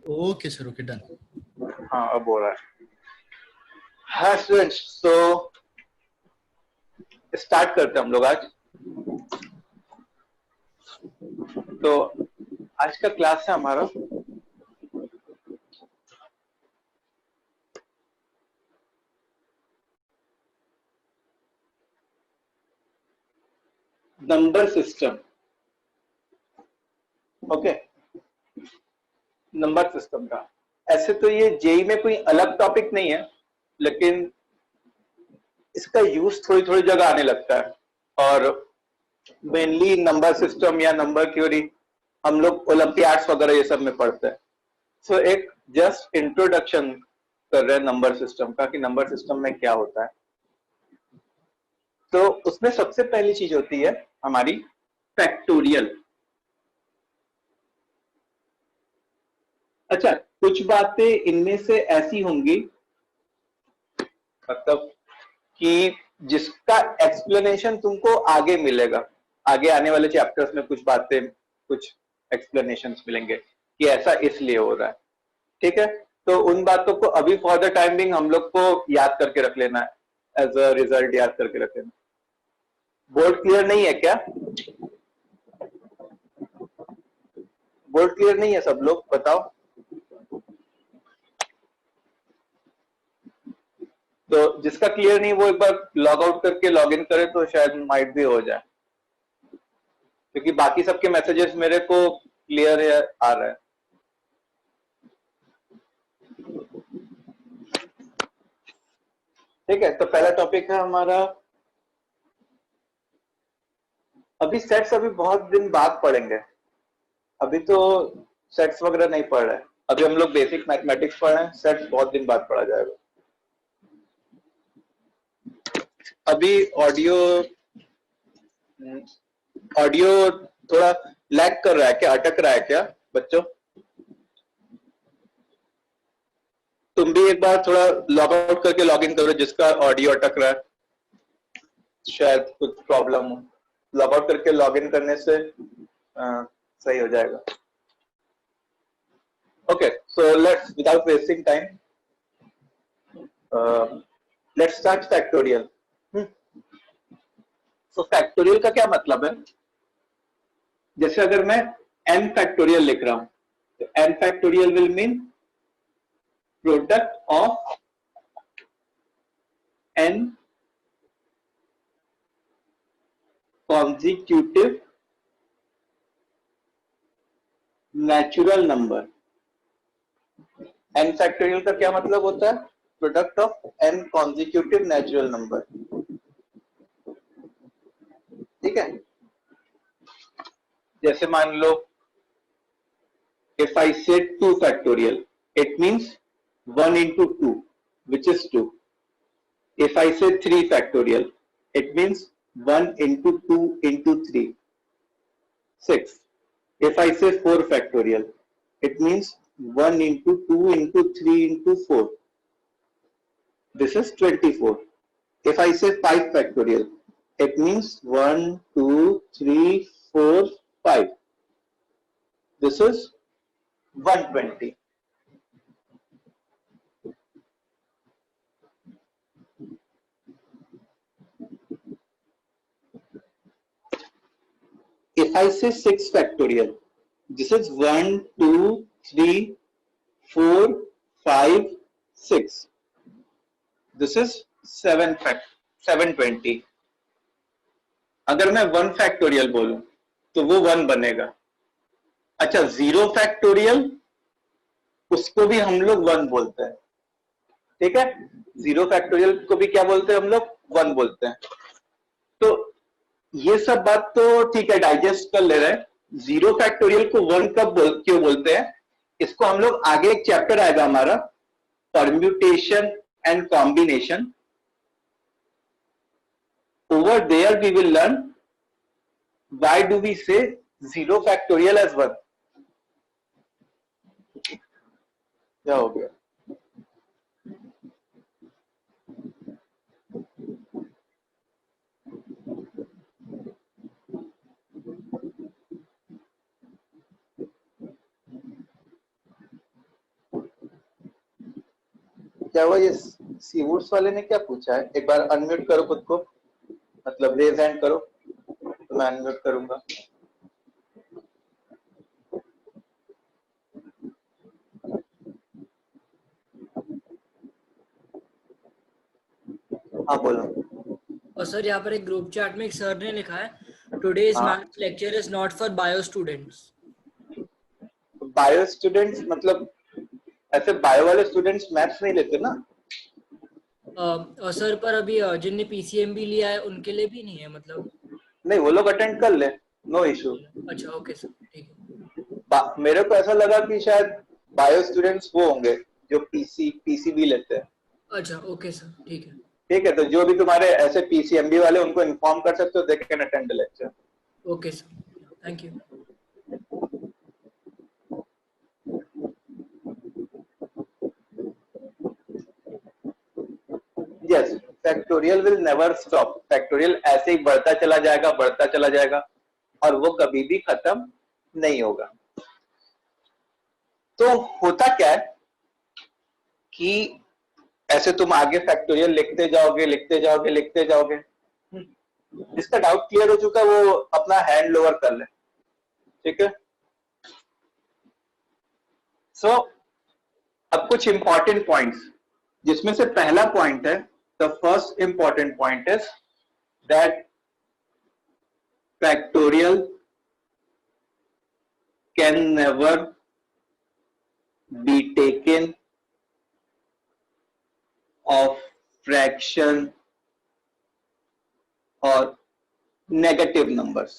Okay sir, okay, done. हाँ अब हो रहा है। हाँ स्टूडेंट्स, तो स्टार्ट करते हैं हम लोग आज। तो आज का क्लास है हमारा number system. Okay, number system का ऐसे तो ये जेई में कोई अलग टॉपिक नहीं है, लेकिन इसका यूज थोड़ी थोड़ी जगह आने लगता है। और मेनली नंबर सिस्टम या नंबर थ्योरी हम लोग ओलंपियाड्स वगैरह ये सब में पढ़ते हैं। सो एक जस्ट इंट्रोडक्शन कर रहे हैं नंबर सिस्टम का कि नंबर सिस्टम में क्या होता है। तो उसमें सबसे पहली चीज होती है हमारी फैक्टोरियल। अच्छा, कुछ बातें इनमें से ऐसी होंगी मतलब कि जिसका एक्सप्लेनेशन तुमको आगे मिलेगा, आगे आने वाले चैप्टर्स में कुछ बातें, कुछ एक्सप्लेनेशंस मिलेंगे कि ऐसा इसलिए हो रहा है। ठीक है, तो उन बातों को अभी फॉर द टाइम बिंग हम लोग को याद करके रख लेना है, एज अ रिजल्ट याद करके रख लेना। बोर्ड क्लियर नहीं है क्या? बोर्ड क्लियर नहीं है? सब लोग बताओ। तो जिसका क्लियर नहीं वो एक बार लॉग आउट करके लॉग इन करे तो शायद माइट भी हो जाए, क्योंकि बाकी सबके मैसेजेस मेरे को क्लियर है, आ रहा है। ठीक है, तो पहला टॉपिक है हमारा, अभी सेट्स अभी बहुत दिन बाद पढ़ेंगे। अभी तो सेट्स वगैरह नहीं पढ़ रहे हैं, अभी हम लोग बेसिक मैथमेटिक्स पढ़ रहे हैं, सेट्स बहुत दिन बाद पढ़ा जाएगा। अभी ऑडियो ऑडियो थोड़ा लैग कर रहा है क्या, अटक रहा है क्या बच्चों? तुम भी एक बार थोड़ा लॉग आउट करके लॉग इन करो जिसका ऑडियो अटक रहा है, शायद कुछ प्रॉब्लम हो। लॉग आउट करके लॉग इन करने से सही हो जाएगा। Okay, so let's without wasting time let's start factorial. So factorial का क्या मतलब है? जैसे अगर मैं n फैक्टोरियल लिख रहा हूं तो n factorial will mean product of n consecutive natural number. n factorial का क्या मतलब होता है? Product of n consecutive natural number. ठीक है, जैसे मान लो if I say 2 factorial, it means 1 into 2, which is 2. If I say 3 factorial, it means 1 into 2 into 3, 6. If I say 4 factorial, it means 1 into 2 into 3 into 4. This is 24. If I say 5 factorial, it means 1, 2, 3, 4, 5. This is 120. If I say 6 factorial, this is 1, 2, 3, 4, 5, 6. This is 720. अगर मैं 1 factorial बोलूं तो वो 1 बनेगा। अच्छा, 0 factorial उसको भी हम लोग 1 बोलते हैं। ठीक है, 0 फैक्टोरियल को भी क्या बोलते हैं हम लोग? 1 बोलते हैं। तो ये सब बात तो ठीक है, डाइजेस्ट कर ले रहे हैं। 0 फैक्टोरियल को 1 क्यों बोलते हैं, इसको हम लोग आगे एक चैप्टर आएगा हमारा, permutation and combination. Over there we will learn why do we say 0 factorial as 1. क्या हो गया? क्या हुआ, ये सीवुड्स वाले ने क्या पूछा है? एक बार अनम्यूट करो खुद को, मतलब रेज हैंड करो तो मैं अनम्यूट करूंगा। हाँ बोलो। और सर यहाँ पर एक ग्रुप चैट में एक सर ने लिखा है, today's maths lecture is not for bio students. Bio students मतलब ऐसे बायो वाले स्टूडेंट्स मैथ्स नहीं लेते ना? और सर पर अभी जिनने पीसीएम भी लिया है उनके लिए भी नहीं है मतलब? नहीं, वो लोग अटेंड कर ले, नो इशू। अच्छा ओके सर, ठीक है। मेरे को ऐसा लगा कि शायद बायो स्टूडेंट्स वो होंगे जो पीसीबी लेते हैं। अच्छा ओके सर, ठीक है। ठीक है, तो जो भी तुम्हारे ऐसे पीसीएमबी वाले उनको इन्फॉर्म कर सकते हो, they can attend the lecture. Okay sir, thank you. Yes, factorial will never stop. Factorial ऐसे ही बढ़ता चला जाएगा, बढ़ता चला जाएगा, और वो कभी भी खत्म नहीं होगा। तो होता क्या है कि ऐसे तुम आगे फैक्टोरियल लिखते जाओगे, लिखते जाओगे, लिखते जाओगे। जिसका डाउट क्लियर हो चुका है वो अपना हैंड लोअर कर ले, ठीक है। सो अब कुछ इंपॉर्टेंट पॉइंट्स, जिसमें से पहला पॉइंट है, the first important point is that factorial can never be taken of fraction और नेगेटिव नंबर्स।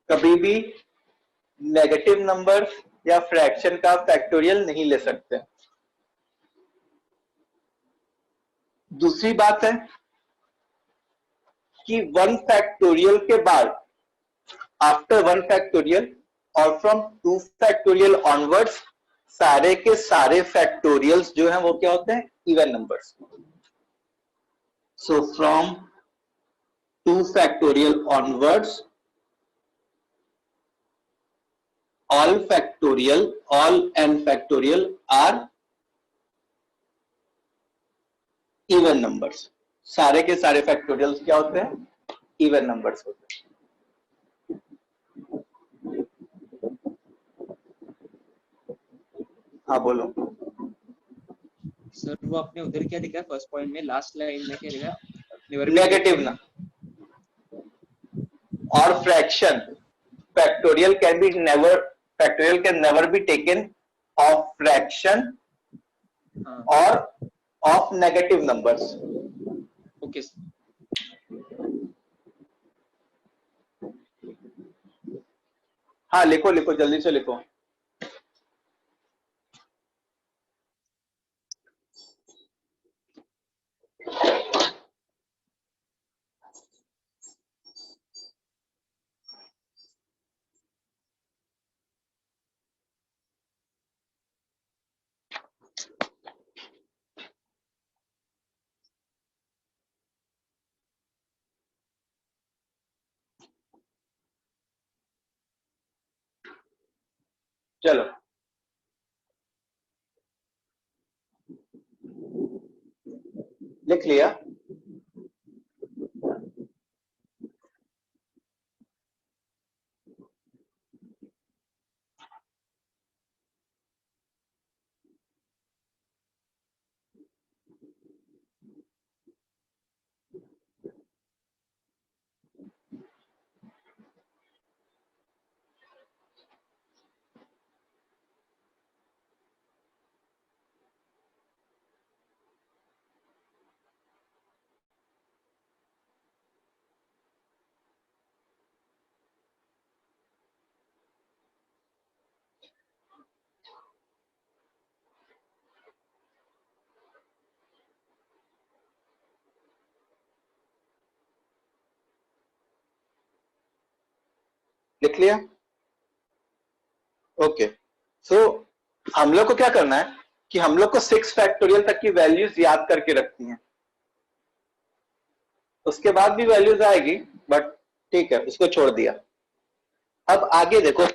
कभी भी नेगेटिव नंबर्स या फ्रैक्शन का फैक्टोरियल नहीं ले सकते। दूसरी बात है कि वन फैक्टोरियल के बाद, आफ्टर वन फैक्टोरियल और फ्रॉम टू फैक्टोरियल ऑनवर्ड्स, सारे के सारे फैक्टोरियल्स जो हैं वो क्या होते हैं? Even numbers. So from two factorial onwards, all n factorial are even numbers। सारे के सारे फैक्टोरियल्स क्या होते हैं? इवन नंबर्स होते हैं। हाँ बोलो सर। वो आपने उधर क्या लिखा है फर्स्ट पॉइंट में, लास्ट लाइन में क्या लिखा है? नेगेटिव ना और fraction. Factorial can never be taken of fraction और ऑफ नेगेटिव नंबर्स। ओके। हाँ लिखो लिखो, जल्दी से लिखो। चलो लिख लिया? लिख लिया? ओके। सो हम लोग को क्या करना है कि हम लोग को 6 फैक्टोरियल तक की वैल्यूज याद करके रखती हैं। उसके बाद भी वैल्यूज आएगी, बट ठीक है, उसको छोड़ दिया। अब आगे देखो,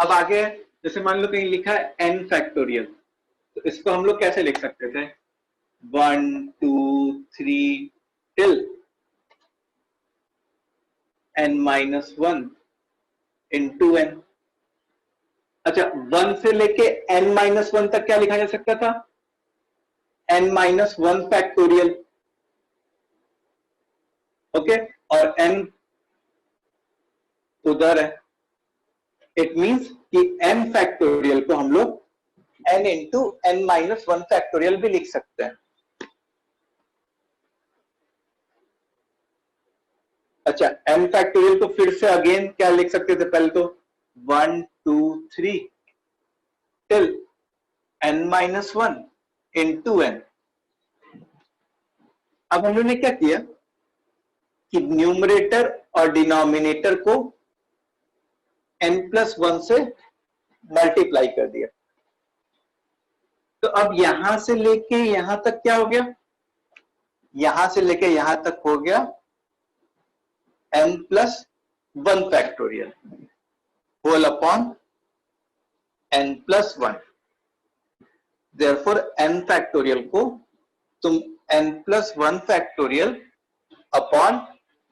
अब आगे जैसे मान लो कहीं लिखा है n फैक्टोरियल, तो इसको हम लोग कैसे लिख सकते थे? 1 2 3 till n minus 1 into n। अच्छा, 1 से लेके n माइनस 1 तक क्या लिखा जा सकता था? n minus 1 factorial. ओके, और n उधर है, इट मींस कि n फैक्टोरियल को हम लोग n into n minus 1 factorial भी लिख सकते हैं। अच्छा, n फैक्टोरियल को फिर से अगेन क्या लिख सकते थे? पहले तो 1 2 3 till n minus 1 into n। अब हम लोगों ने क्या किया कि न्यूमरेटर और डिनोमिनेटर को n प्लस 1 से मल्टीप्लाई कर दिया। तो अब यहां से लेके यहां तक क्या हो गया? यहां से लेके यहां तक हो गया n plus 1 factorial whole upon n plus 1। Therefore n factorial को तुम n plus 1 factorial upon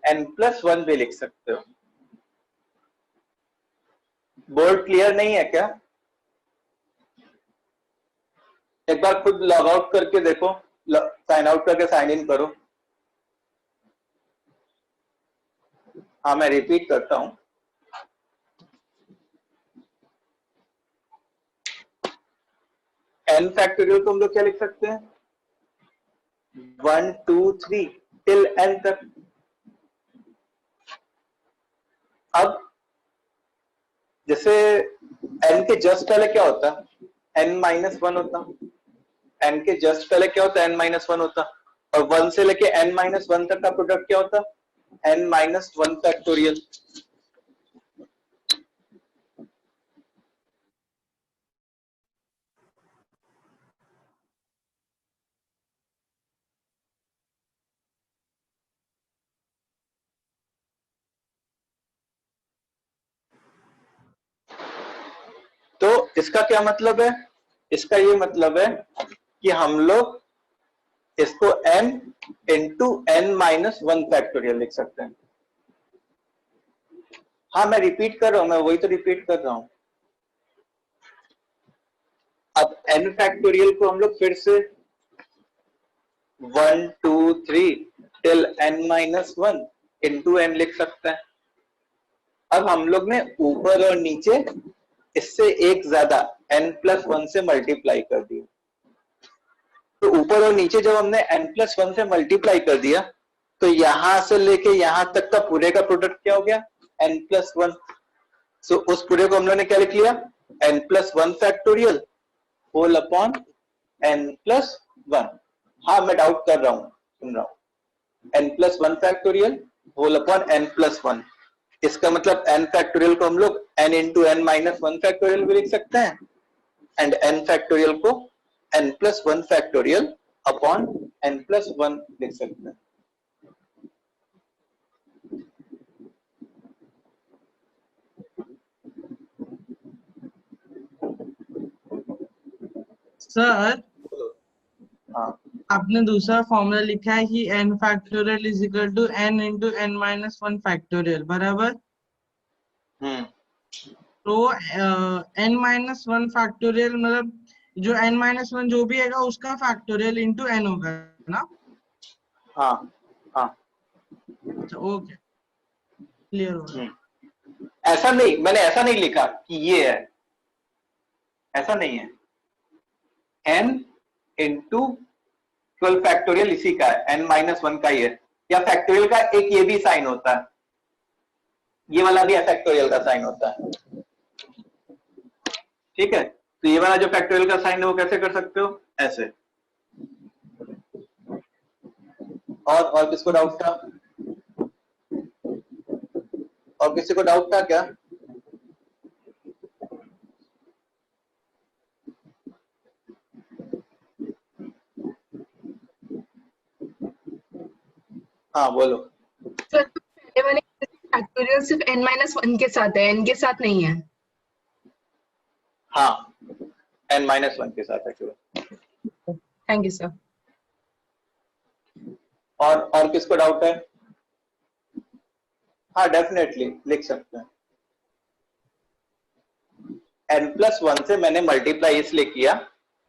n plus 1 भी लिख सकते हो। बोर्ड क्लियर नहीं है क्या? एक बार खुद लॉग आउट करके देखो, साइन आउट करके साइन इन करो। हाँ, मैं रिपीट करता हूं। n फैक्टोरियल को हम लोग क्या लिख सकते हैं? 1 2 3 टिल n तक। अब जैसे n के जस्ट पहले क्या होता? n माइनस 1 होता। n के जस्ट पहले क्या होता? n माइनस 1 होता। और 1 से लेके n माइनस 1 तक का प्रोडक्ट क्या होता? n minus 1 factorial. तो इसका क्या मतलब है? इसका ये मतलब है कि हम लोग इसको n into n minus 1 factorial लिख सकते हैं। हाँ, मैं रिपीट कर रहा हूं, मैं वही तो रिपीट कर रहा हूं। अब n फैक्टोरियल को हम लोग फिर से 1 2 3 till n minus 1 into n लिख सकते हैं। अब हम लोग ने ऊपर और नीचे इससे एक ज्यादा n प्लस 1 से मल्टीप्लाई कर दिया। तो ऊपर और नीचे जब हमने n प्लस 1 से मल्टीप्लाई कर दिया, तो यहां से लेके यहां तक का पूरे का प्रोडक्ट क्या हो गया? n plus 1। सो उस पूरे को हम लोगों ने क्या लिख लिया? n plus 1 factorial whole upon n plus 1। हाँ, मैं डाउट कर रहा हूं, सुन रहा हूं। n plus 1 factorial whole upon n plus 1। इसका मतलब n फैक्टोरियल को हम लोग n into n minus 1 factorial भी लिख सकते हैं, एंड n फैक्टोरियल को n plus 1 factorial upon n plus 1 लिख सकते हैं। सर, हाँ, आपने दूसरा फॉर्मूला लिखा है कि n factorial is equal to n into n minus 1 factorial, बराबर? तो n माइनस 1 फैक्टोरियल मतलब जो n माइनस 1 जो भी है उसका फैक्टोरियल इंटू n होगा ना? हाँ, हाँ। अच्छा, ओके, क्लियर हो गया। ऐसा नहीं, मैंने ऐसा नहीं लिखा कि ये है, ऐसा नहीं है। n इंटू 12 फैक्टोरियल इसी का है, n माइनस 1 का ही है। या फैक्टोरियल का एक ये भी साइन होता है, ये वाला भी फैक्टोरियल का साइन होता है। ठीक है, तो ये वाला जो फैक्टोरियल का साइन है वो कैसे कर सकते हो? ऐसे। और किसको डाउट था? और किसी को डाउट था क्या? हाँ, बोलो। सर, पहले वाले फैक्टोरियल सिर्फ n माइनस 1 के साथ है, n के साथ नहीं है। हाँ, n-1 के साथ फैक्टोरियल। Thank you sir. और किसको डाउट है? हाँ, डेफिनेटली लिख सकते हैं। n+1 से मैंने मल्टीप्लाई इसलिए किया,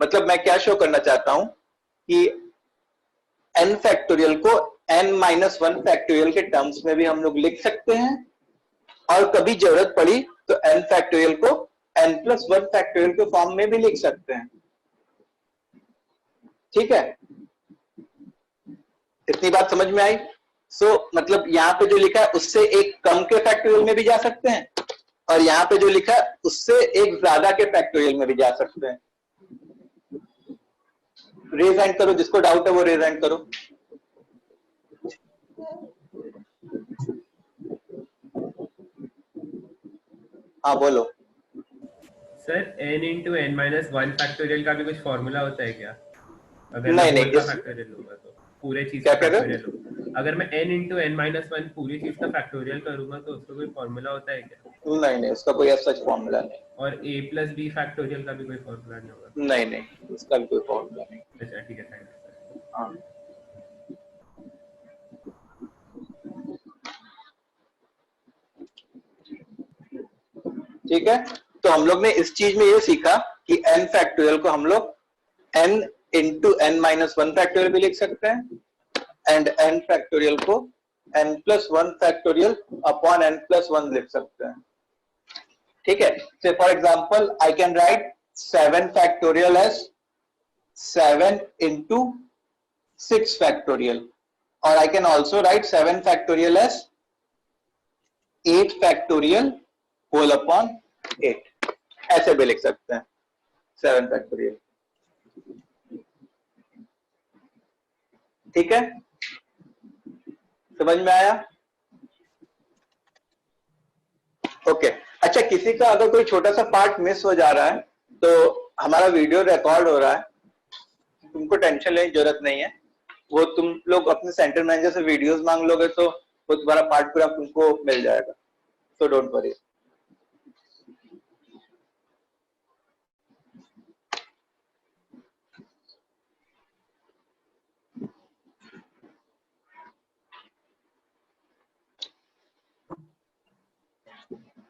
मतलब मैं क्या शो करना चाहता हूं कि n फैक्टोरियल को n-1 फैक्टोरियल के टर्म्स में भी हम लोग लिख सकते हैं, और कभी जरूरत पड़ी तो n फैक्टोरियल को n+1 फैक्टोरियल के फॉर्म में भी लिख सकते हैं। ठीक है, इतनी बात समझ में आई? मतलब यहाँ पे जो लिखा है उससे एक कम के फैक्टोरियल में भी जा सकते हैं, और यहाँ पे जो लिखा है उससे एक ज्यादा के फैक्टोरियल में भी जा सकते हैं। रेज हैंड करो, जिसको डाउट है वो रेज हैंड करो। हाँ बोलो। Sir n into n-1 factorial का भी कुछ फॉर्मूला होता है क्या? अगर नहीं, मैं नहीं, का फैक्टोरियल लूंगा तो पूरे चीज क्या का कह रहे हो? फैक्टोरियल लूंगा, अगर मैं n इंटू n-1 पूरी चीज का फैक्टोरियल करूंगा तो उसका कोई फॉर्मूला होता है क्या? नहीं, उसका कोई ऐसा फॉर्मूला नहीं। और a+b फैक्टोरियल का भी कोई फॉर्मूला नहीं होगा? नहीं, उसका भी कोई फॉर्मूला नहीं। अच्छा ठीक है, थैंक यू सर। हाँ, ठीक है। तो हम लोग ने इस चीज में ये सीखा कि n फैक्टोरियल को हम लोग n इंटू n-1 फैक्टोरियल भी लिख सकते हैं, एंड n फैक्टोरियल को n+1 फैक्टोरियल अपॉन n+1 लिख सकते हैं। ठीक है, say for example I can write 7 factorial as 7 into 6 factorial, और I can also write 7 factorial as 8 factorial whole upon 8, ऐसे भी लिख सकते हैं 7 फैक्टोरियल। ठीक है, समझ में आया? ओके, अच्छा, किसी का अगर कोई छोटा सा पार्ट मिस हो जा रहा है तो हमारा वीडियो रिकॉर्ड हो रहा है, तुमको टेंशन लेने की जरूरत नहीं है। वो तुम लोग अपने सेंटर मैनेजर से वीडियोस मांग लोगे तो वो तुम्हारा पार्ट पूरा तुमको मिल जाएगा, so don't worry.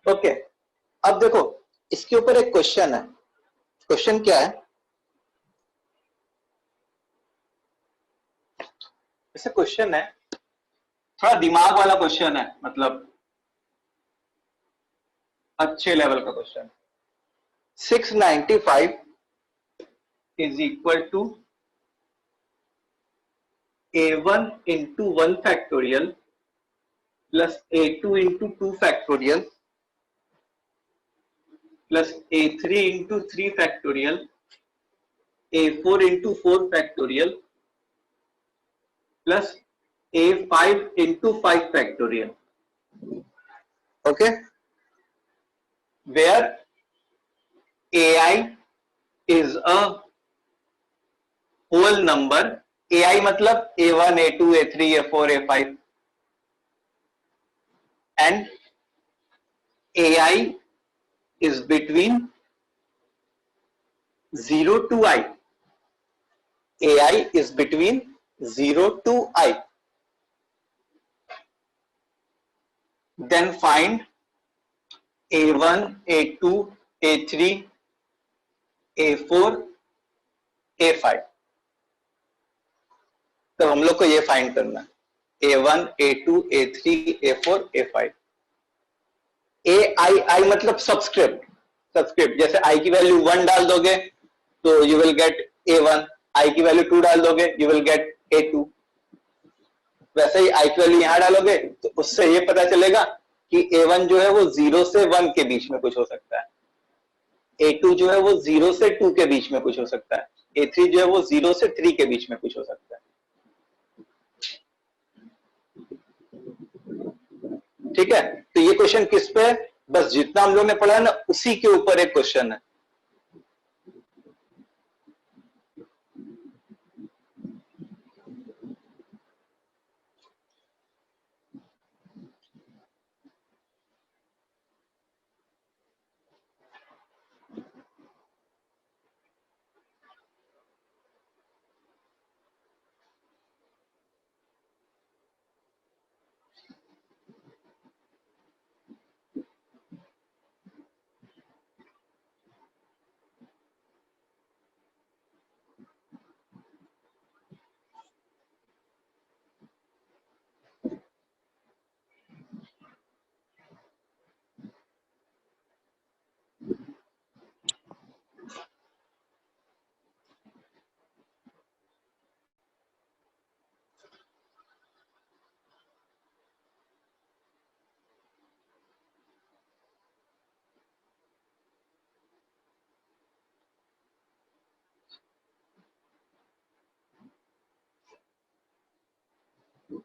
ओके, अब देखो इसके ऊपर एक क्वेश्चन है। क्वेश्चन क्या है? ऐसा क्वेश्चन है, थोड़ा दिमाग वाला क्वेश्चन है, मतलब अच्छे लेवल का question. 695 is equal to a1 into 1 factorial plus a2 into 2 factorial plus a3 into 3 factorial, a4 into 4 factorial plus a5 into 5 factorial. Okay, where ai is a whole number, ai मतलब a1, a2, a3, a4, a5, and ai is between 0 to I. ai is between 0 to I. Then find a1, a2, a3, a4, a5। तो हम लोग को ये find करना है a1, a2, a3, a4, a5। ai मतलब subscript, जैसे i की वैल्यू 1 डाल दोगे तो you will get a1, i की वैल्यू 2 डाल दोगे यू विल गेट a2। वैसे ही i की वैल्यू यहां डालोगे तो उससे ये पता चलेगा कि a1 जो है वो 0 से 1 के बीच में कुछ हो सकता है, a2 जो है वो 0 से 2 के बीच में कुछ हो सकता है, a3 जो है वो 0 से 3 के बीच में कुछ हो सकता है। ठीक है, तो ये क्वेश्चन किस पे है? बस जितना हम लोग ने पढ़ा है ना उसी के ऊपर एक क्वेश्चन है। सो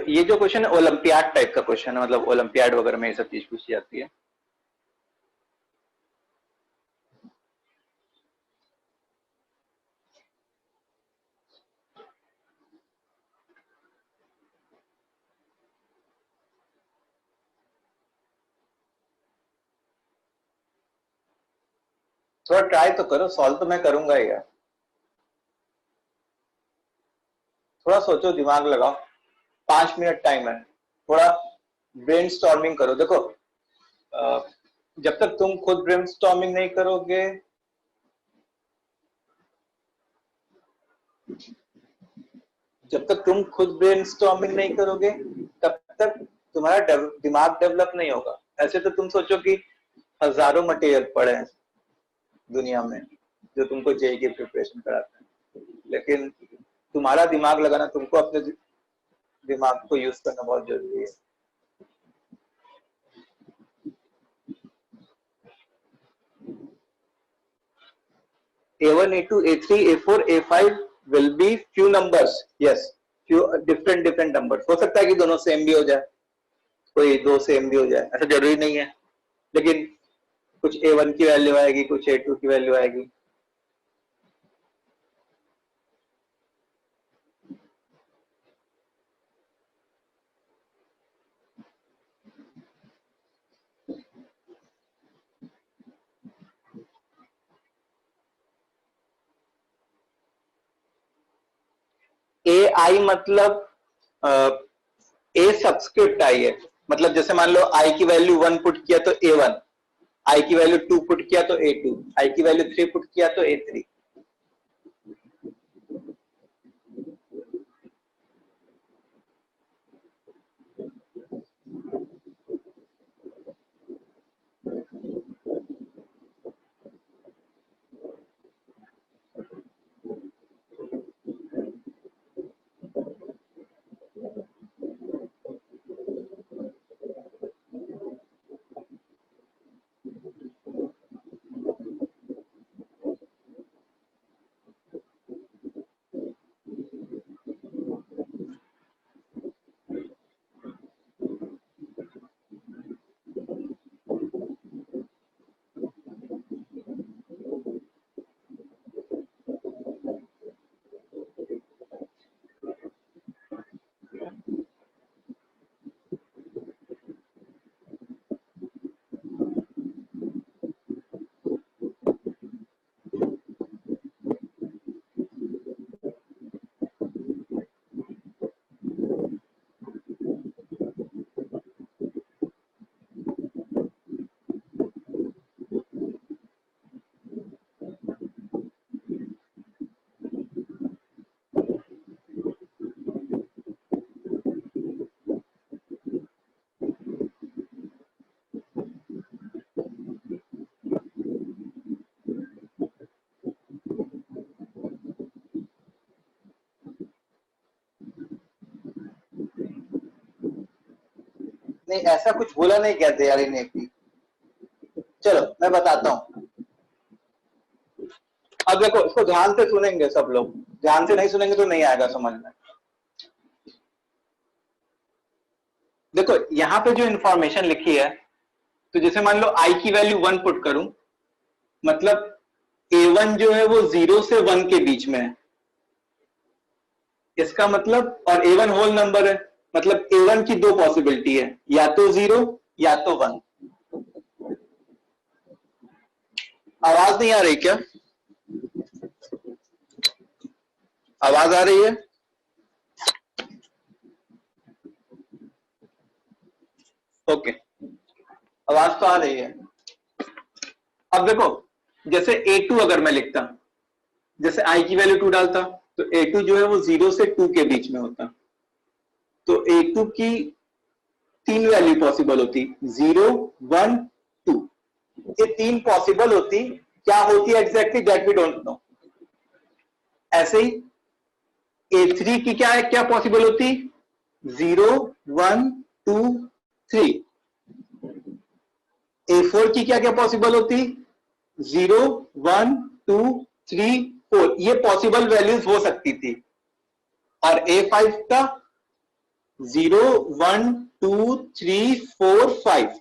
ये जो क्वेश्चन है ओलंपियाड टाइप का क्वेश्चन है, मतलब ओलंपियाड वगैरह में ये सब चीज पूछी जाती है। थोड़ा ट्राई तो करो, सॉल्व तो मैं करूंगा ही यार। थोड़ा सोचो, दिमाग लगाओ, 5 मिनट टाइम है, थोड़ा ब्रेनस्टॉर्मिंग करो। देखो जब तक तुम खुद ब्रेनस्टॉर्मिंग नहीं करोगे, तब तक तुम्हारा दिमाग डेवलप नहीं होगा। ऐसे तो तुम सोचो कि हजारों मटेरियल पड़े हैं दुनिया में जो तुमको जेईई की प्रिपरेशन कराते हैं, लेकिन तुम्हारा दिमाग लगाना, तुमको अपने दिमाग को यूज करना बहुत जरूरी है। A1, A2, A3, A4, A5 will be few numbers. Yes, few different numbers. हो सकता है कि दोनों सेम भी हो जाए, कोई दो सेम भी हो जाए, ऐसा जरूरी नहीं है। लेकिन कुछ A1 की वैल्यू आएगी, कुछ A2 की वैल्यू आएगी। AI मतलब A सबस्क्रिप्ट आई है, मतलब जैसे मान लो I की वैल्यू 1 पुट किया तो A1, I की वैल्यू 2 पुट किया तो A2, I की वैल्यू 3 पुट किया तो A3। नहीं, ऐसा कुछ बोला नहीं कहते यार इन्हें भी। चलो मैं बताता हूं। अब देखो, इसको ध्यान से सुनेंगे सब लोग, ध्यान से नहीं सुनेंगे तो नहीं आएगा समझ में। देखो यहां पे जो इंफॉर्मेशन लिखी है, तो जैसे मान लो I की वैल्यू 1 पुट करूं, मतलब A1 जो है वो 0 से 1 के बीच में है, इसका मतलब, और A1 होल नंबर है, मतलब A1 की दो पॉसिबिलिटी है, या तो 0 या तो 1। आवाज नहीं आ रही क्या? आवाज आ रही है? ओके, आवाज तो आ रही है। अब देखो, जैसे A2 अगर मैं लिखता, जैसे I की वैल्यू 2 डालता, तो A2 जो है वो 0 से 2 के बीच में होता, तो A2 की 3 वैल्यू पॉसिबल होती, 0, 1, 2। ये 3 पॉसिबल होती, क्या होती है exactly that we don't know. ऐसे ही A3 की क्या है, क्या पॉसिबल होती, 0 1 2 3। A4 की क्या क्या पॉसिबल होती, 0 1 2 3 4, ये पॉसिबल वैल्यूज हो सकती थी। और A5 का 0 1 2 3 4 5,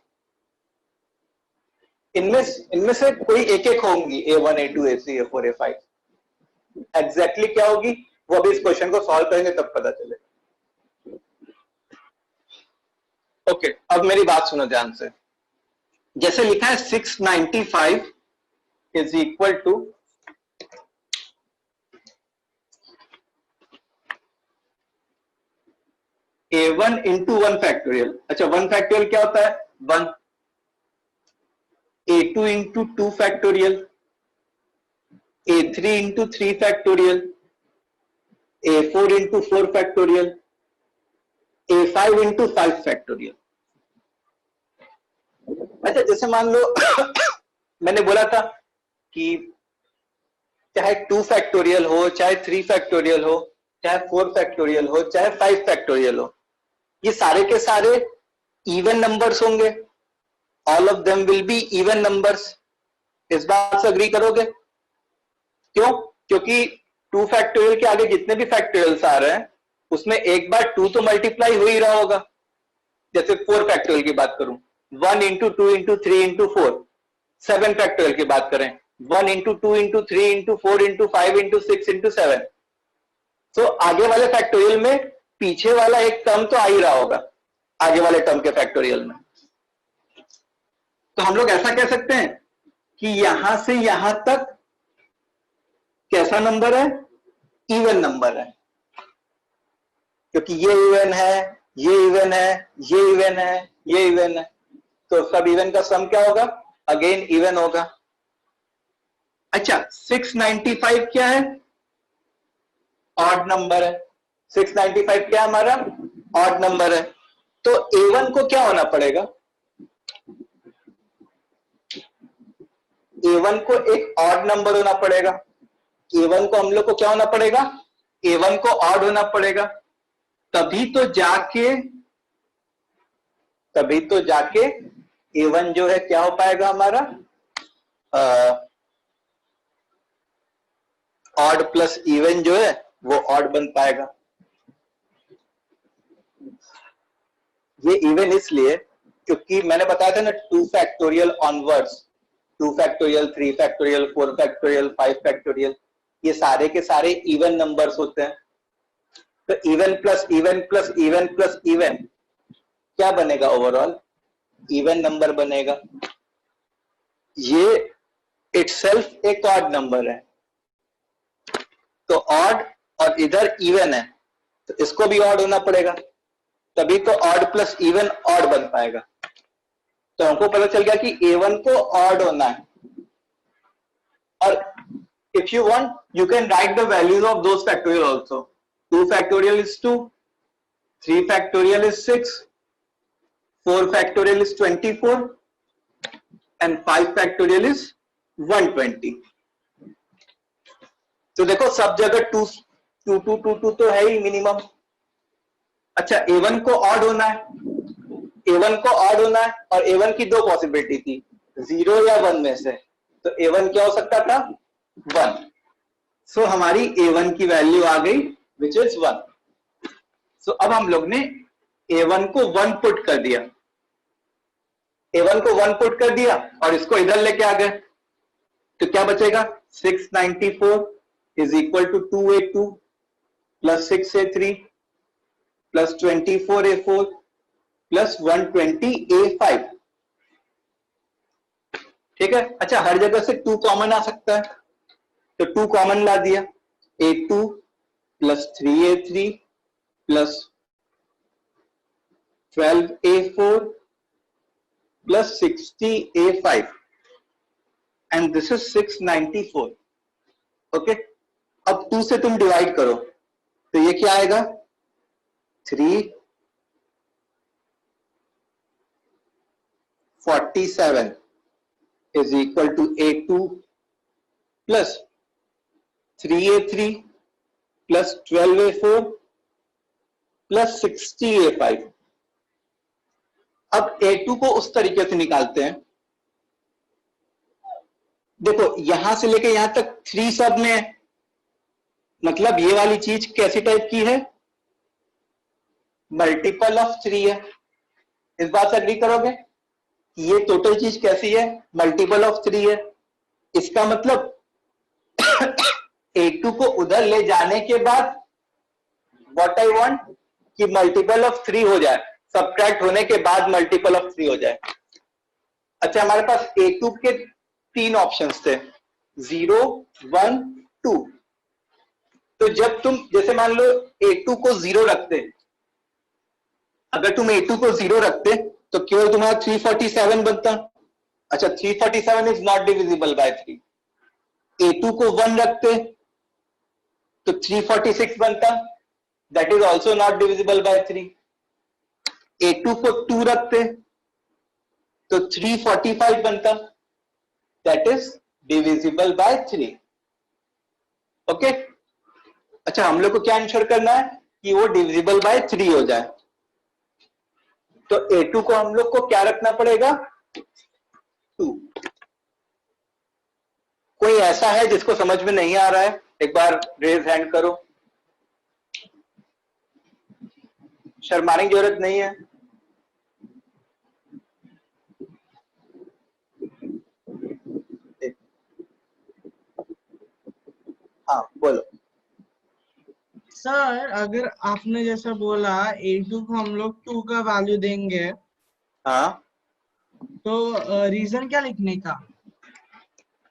इनमें से कोई एक एक होंगी, A1 A2 A3 A4 A5। Exactly क्या होगी वो अभी इस क्वेश्चन को सॉल्व करेंगे तब पता चलेगा। ओके, अब मेरी बात सुनो ध्यान से। जैसे लिखा है 695 is equal to A1 into 1 factorial. अच्छा, 1 फैक्टोरियल क्या होता है, 1। A2 into 2 factorial, A3 into 3 factorial, A4 into 4 factorial, A5 into 5 factorial. अच्छा, जैसे मान लो मैंने बोला था कि चाहे 2 फैक्टोरियल हो, चाहे 3 फैक्टोरियल हो, चाहे 4 फैक्टोरियल हो, चाहे 5 फैक्टोरियल हो, ये सारे के सारे इवन नंबर्स होंगे। All of them will be even numbers. इस बात से अग्री करोगे? क्यों? क्योंकि 2 फैक्टोरियल के आगे जितने भी फैक्टोरियल्स आ रहे हैं उसमें एक बार 2 तो मल्टीप्लाई हो ही रहा होगा। जैसे 4 फैक्टोरियल की बात करूं, 1 इंटू 2 इंटू 3 इंटू 4। 7 फैक्टोरियल की बात करें, 1 into 2 into 3 into 4 into 5 into 6 into 7। तो आगे वाले फैक्टोरियल में पीछे वाला एक टर्म तो आ ही रहा होगा आगे वाले टर्म के फैक्टोरियल में। तो हम लोग ऐसा कह सकते हैं कि यहां से यहां तक कैसा नंबर है, इवन नंबर है, क्योंकि ये इवन है, ये इवन है, ये इवन है, ये इवन है, तो सब इवन का सम क्या होगा, अगेन इवन होगा। अच्छा, 695 क्या है, ऑड नंबर है। 695 क्या है हमारा, ऑड नंबर है। तो A1 को क्या होना पड़ेगा, A1 को एक ऑड नंबर होना पड़ेगा। A1 को हम लोग को क्या होना पड़ेगा, A1 को ऑड होना पड़ेगा, तभी तो जाके A1 जो है क्या हो पाएगा हमारा, ऑड प्लस इवन जो है वो ऑड बन पाएगा। ये इवन इसलिए क्योंकि मैंने बताया था ना 2 factorial onwards, 2 factorial 3 factorial 4 factorial 5 factorial, ये सारे के सारे इवन नंबर्स होते हैं। तो even plus even plus even plus even क्या बनेगा, ओवरऑल इवन नंबर बनेगा। ये इटसेल्फ एक ऑड नंबर है, तो ऑड और इधर इवन है, तो इसको भी ऑड होना पड़ेगा, तभी तो ऑड प्लस इवन ऑड बन पाएगा। तो हमको पता चल गया कि A1 को ऑड होना है। और if you want you can write the values of those factorial also. 2 factorial is 2, 3 factorial is 6, 4 factorial is 24 and 5 factorial is 120. तो देखो सब जगह 2 2 2 2 2 तो है ही मिनिमम। अच्छा, A1 को ऑड होना है, A1 को ऑड होना है, और A1 की दो पॉसिबिलिटी थी, 0 या 1 में से। तो A1 क्या हो सकता था, 1। सो हमारी A1 की वैल्यू आ गई विच इज 1। सो अब हम लोग ने A1 को 1 पुट कर दिया, A1 को 1 पुट कर दिया और इसको इधर लेके आ गए, तो क्या बचेगा, 694 is equal to 2A2 plus 6A3 plus 24A4 plus 120A5। ठीक है। अच्छा, हर जगह से 2 कॉमन आ सकता है, तो 2 कॉमन ला दिया, A2 plus 3A3 plus 12A4 plus 60A5 and this is 694। Okay, अब 2 से तुम डिवाइड करो तो ये क्या आएगा, 347 is equal to A2 plus 3a3 plus 12a4 plus 60a5। अब a2 को उस तरीके से निकालते हैं, देखो यहां से लेके यहां तक 3 सब में है, मतलब ये वाली चीज कैसी टाइप की है, मल्टीपल ऑफ 3 है। इस बात से एग्री करोगे ये टोटल चीज कैसी है, मल्टीपल ऑफ 3 है। इसका मतलब a2 को उधर ले जाने के बाद व्हाट आई वांट कि मल्टीपल ऑफ 3 हो जाए, सब्ट्रैक्ट होने के बाद मल्टीपल ऑफ 3 हो जाए। अच्छा, हमारे पास a2 के 3 ऑप्शंस थे, 0, 1, 2। तो जब तुम जैसे मान लो a2 को 0 रखते, अगर तुम a2 को 0 रखते तो केवल तुम्हारा 347 बनता। अच्छा, 347 is not divisible by 3। a2 को 1 रखते तो 346 बनता, that is also not divisible by 3। a2 को 2 रखते तो 345 बनता, that is divisible by 3। Okay, अच्छा हम लोग को क्या इंश्योर करना है कि वो डिविजिबल बाय 3 हो जाए। तो a2 को हम लोग को क्या रखना पड़ेगा, 2। कोई ऐसा है जिसको समझ में नहीं आ रहा है, एक बार रेज हैंड करो, शर्माने की जरूरत नहीं है। हाँ बोलो। सर अगर आपने जैसा बोला a2 को हम लोग 2 का वैल्यू देंगे, हाँ, तो रीजन क्या लिखने का?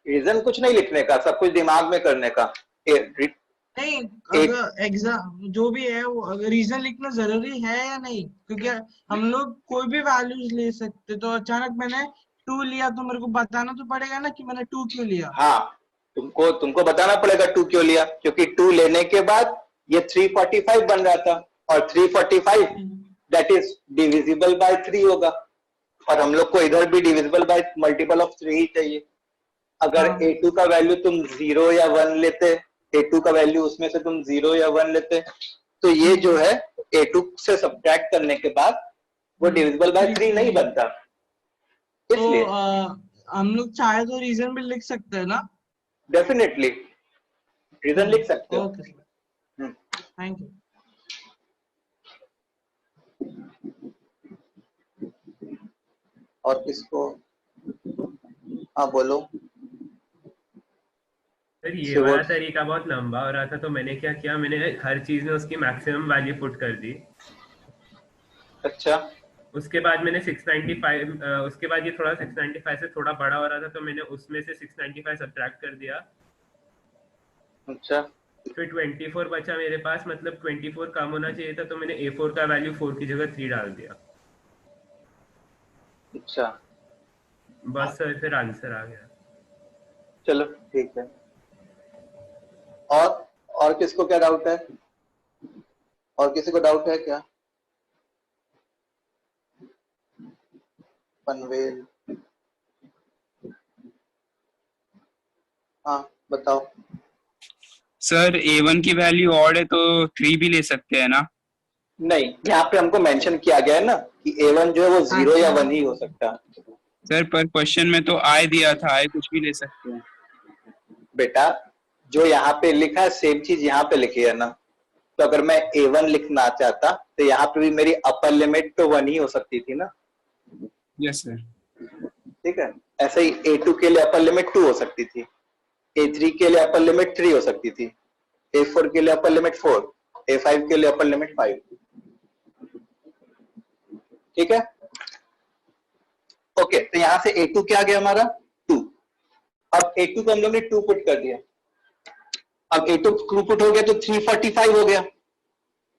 रीजन कुछ नहीं लिखने का, सब कुछ दिमाग में करने का। नहीं, अगर एग्जाम जो भी है वो रीजन लिखना जरूरी है या नहीं? क्योंकि हम लोग कोई भी वैल्यूज ले सकते, तो अचानक मैंने 2 लिया तो मेरे को बताना तो पड़ेगा ना कि मैंने 2 क्यों लिया। हाँ, तुमको बताना पड़ेगा 2 क्यों लिया, क्योंकि 2 लेने के बाद ये 345 बन रहा था, और 345 दैट इज डिविजिबल बाय 3 होगा, और हम लोग को इधर भी डिविजिबल बाय मल्टीपल ऑफ 3 ही चाहिए। अगर हाँ। a2 का वैल्यू तुम 0 या 1 लेते, a2 का वैल्यू उसमें से तुम 0 या 1 लेते, तो ये जो है a2 से सब्ट्रैक्ट करने के बाद वो डिविजिबल बाय 3 नहीं बनता। इसलिए तो हम लोग चाहे तो रीजन भी लिख सकते हैं ना? डेफिनेटली रीजन लिख सकते हो। Okay, thank you. और किसको, हाँ बोलो। सर ये वाला तरीका बहुत लंबा हो रहा था, तो मैंने क्या किया, मैंने हर चीज में उसकी मैक्सिमम वैल्यू पुट कर दी। अच्छा, उसके बाद मैंने 695 उसके बाद ये थोड़ा 695 से थोड़ा बड़ा हो रहा था, तो मैंने उसमें से 695 सब्ट्रैक्ट कर दिया। अच्छा, फिर 24 बचा मेरे पास, मतलब 24 कम होना चाहिए था, तो मैंने a4 का वैल्यू 4 की जगह 3 डाल दिया। अच्छा, बस सर फिर आंसर आ गया। चलो ठीक है। और किसको क्या डाउट है, और किसी को डाउट है क्या? पनवेल, हाँ बताओ। सर a1 की वैल्यू ऑड है तो 3 भी ले सकते हैं ना? नहीं, यहाँ पे हमको मेंशन किया गया है ना कि a1 जो है वो 0 या 1 ही हो सकता है। सर पर क्वेश्चन में तो i दिया था, i कुछ भी ले सकते हैं। बेटा जो यहाँ पे लिखा है सेम चीज यहाँ पे लिखी है ना, तो अगर मैं a1 लिखना चाहता तो यहाँ पे भी मेरी अपर लिमिट तो 1 ही हो सकती थी ना। Yes sir. ठीक है, ऐसे ही a2 के लिए अपर लिमिट 2 हो सकती थी, a3 के लिए अपर लिमिट 3 हो सकती थी, a4 के लिए अपर लिमिट 4, a5 के लिए अपर लिमिट 5। ठीक है, ओके। तो यहां से a2 क्या आ गया हमारा 2। अब a2 को हम लोग ने 2 पुट कर दिया, अब a2 2 पुट हो गया तो 345 हो गया,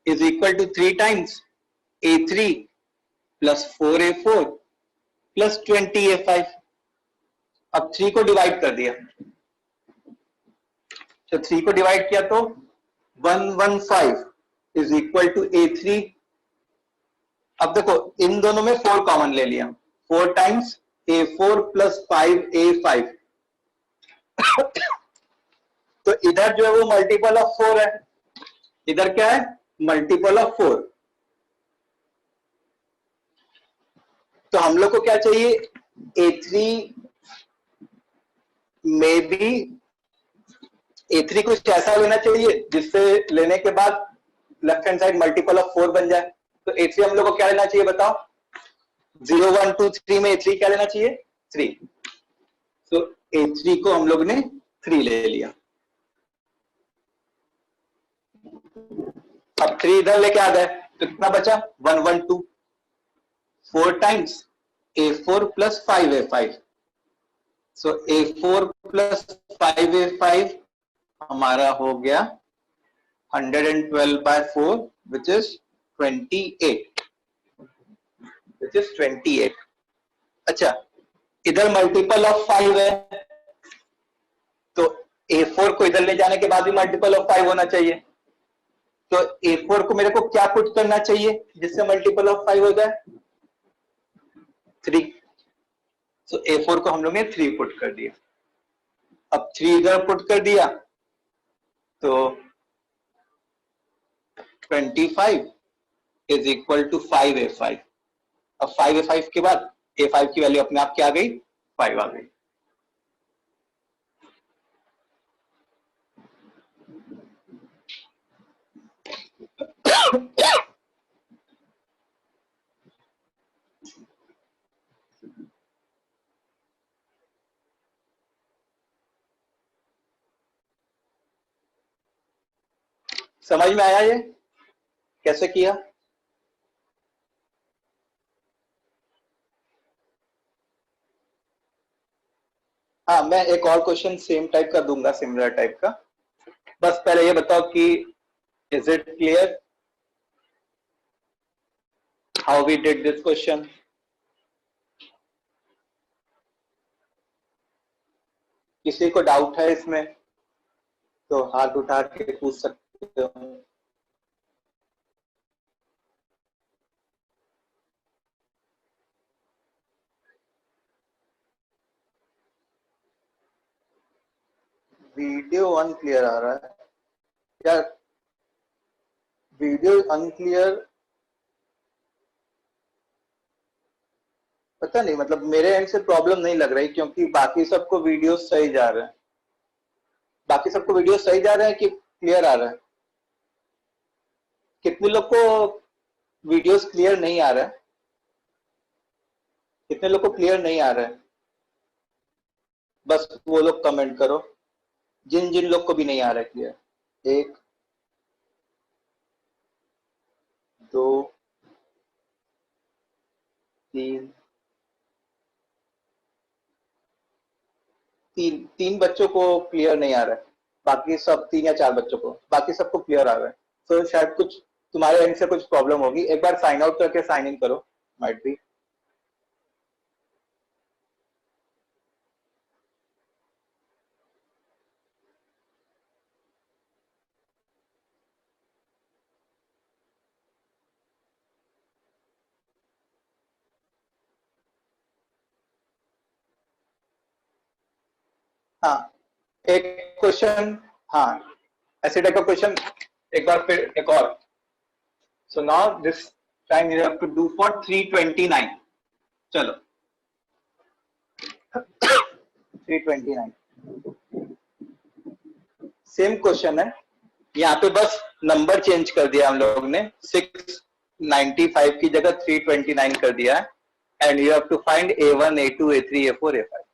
is equal to 3 times a3 plus 4a4 plus 20a5। अब 3 को डिवाइड कर दिया, तो 3 को डिवाइड किया तो 115 इज इक्वल टू a3। अब देखो इन दोनों में 4 कॉमन ले लिया, 4 टाइम्स a4 प्लस 5a5 तो इधर जो है वो मल्टीपल ऑफ 4 है, इधर क्या है, मल्टीपल ऑफ 4। तो हम लोग को क्या चाहिए, A3 में भी A3 कुछ ऐसा लेना चाहिए जिससे लेने के बाद left hand side multiple of 4 बन जाए। तो A3 हम लोग को क्या लेना चाहिए बताओ, 0 1 2 3 में A3 क्या लेना चाहिए, 3। तो A3 को हम लोग ने 3 ले लिया। अब 3 इधर लेके आ गए तो कितना बचा, 1 1 2, 4 टाइम्स A4 प्लस 5A5। सो A4 प्लस 5A5 हमारा हो गया 112/4 which is 28, which is 28। अच्छा, इधर मल्टीपल ऑफ 5 है तो A4 को इधर ले जाने के बाद भी मल्टीपल ऑफ 5 होना चाहिए। तो A4 को मेरे को क्या पुट करना चाहिए जिससे मल्टीपल ऑफ 5 हो जाए, 3। तो A4 को हम लोग ने 3 पुट कर दिया। अब 3 इधर पुट कर दिया तो 25 इज इक्वल टू 5A5। अब 5A5 के बाद A5 की वैल्यू अपने आप क्या आ गई, 5 आ गई। समझ में आया ये कैसे किया? हाँ, मैं एक और क्वेश्चन सेम टाइप का दूंगा, सिमिलर टाइप का। बस पहले ये बताओ कि is it clear how we did this question? किसी को डाउट है इसमें तो हाथ उठा के पूछ सकते हो। वीडियो अनक्लियर आ रहा है यार, वीडियो अनक्लियर पता नहीं, मतलब मेरे एंड से प्रॉब्लम नहीं लग रही क्योंकि बाकी सबको वीडियो सही जा रहे हैं। बाकी सबको वीडियो सही जा रहे हैं कि क्लियर आ रहा है? कितने लोग को वीडियोस क्लियर नहीं आ रहा है? कितने लोग को क्लियर नहीं आ रहा है? बस वो लोग कमेंट करो जिन जिन लोग को भी नहीं आ रहा है क्लियर। 1 2 3 तीन बच्चों को क्लियर नहीं आ रहा है, बाकी सब 3 या 4 बच्चों को, बाकी सबको क्लियर आ रहा है। तो शायद कुछ तुम्हारे एंड से कुछ प्रॉब्लम होगी। एक बार साइन आउट करके साइन इन करो, माइट बी। हाँ, एक क्वेश्चन, हाँ ऐसे टाइप का क्वेश्चन एक बार फिर एक और। So now this time you have to do for 329। चलो 329 सेम क्वेश्चन है, यहाँ पे बस नंबर चेंज कर दिया हम लोग ने, 695 की जगह 329 कर दिया है। And you have to find A1 A2 A3 A4 A5।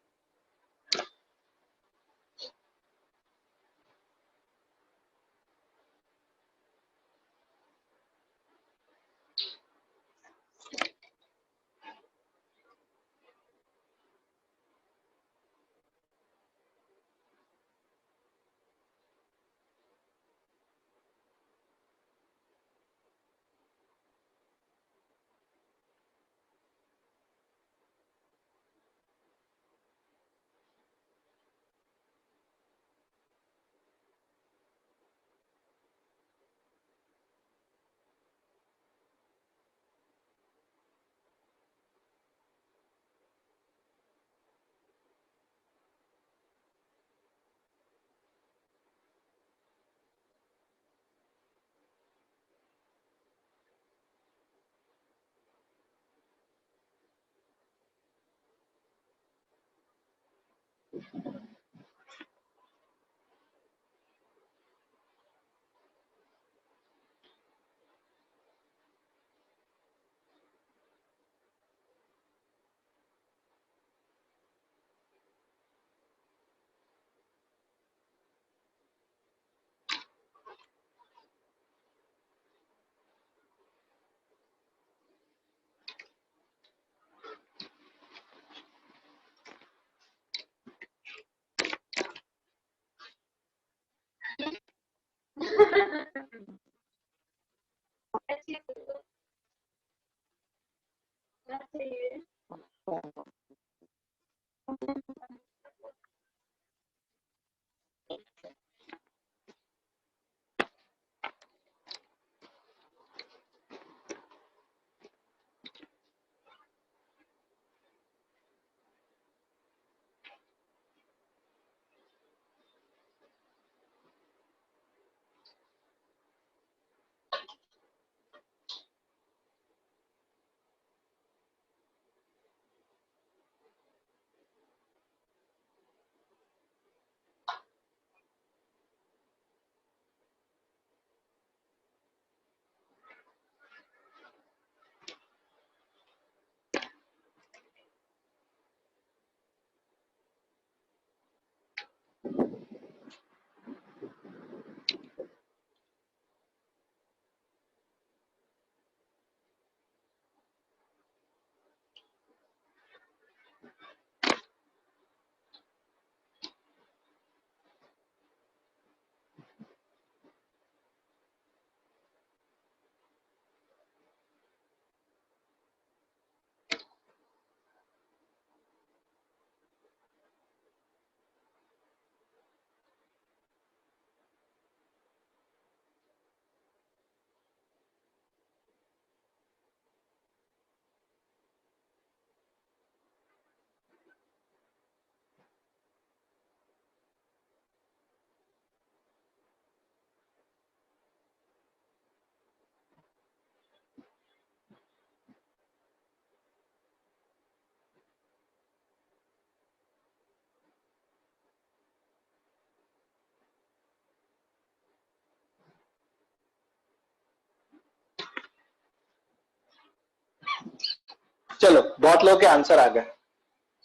चलो बहुत लोगों के आंसर आ गए,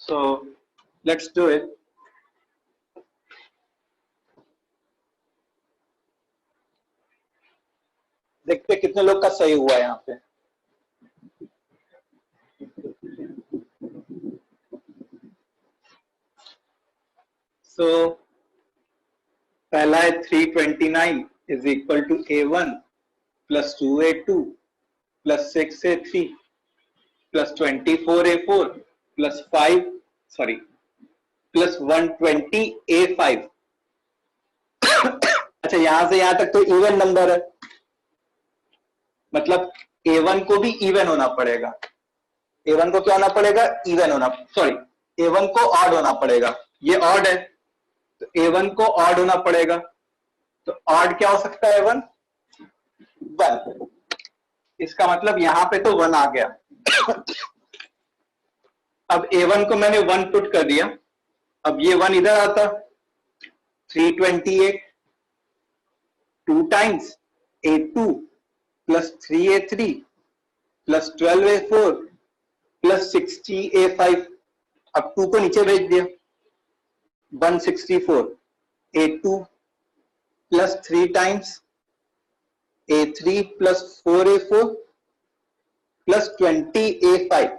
सो लेट्स डू इट। देखते कितने लोग का सही हुआ है यहाँ पे। सो पहला है 329 is equal to A1 plus 2A2 plus 6A3 plus 24A4 plus 120A5। अच्छा, यहां से यहां तक तो इवन नंबर है, मतलब A1 को भी इवन होना पड़ेगा। A1 को क्या होना पड़ेगा? इवन होना, सॉरी A1 को ऑड होना पड़ेगा। ये ऑड है तो A1 को ऑड होना पड़ेगा। तो ऑड क्या हो सकता है? 1 1। इसका मतलब यहां पे तो 1 आ गया। अब A1 को मैंने 1 पुट कर दिया, अब ये 1 इधर आता, 328 2 times A2 plus 3A3 plus 12A4 plus 60A5। अब 2 को नीचे भेज दिया, 164 A2 plus 3 times A3 plus 4A4 plus 20A5।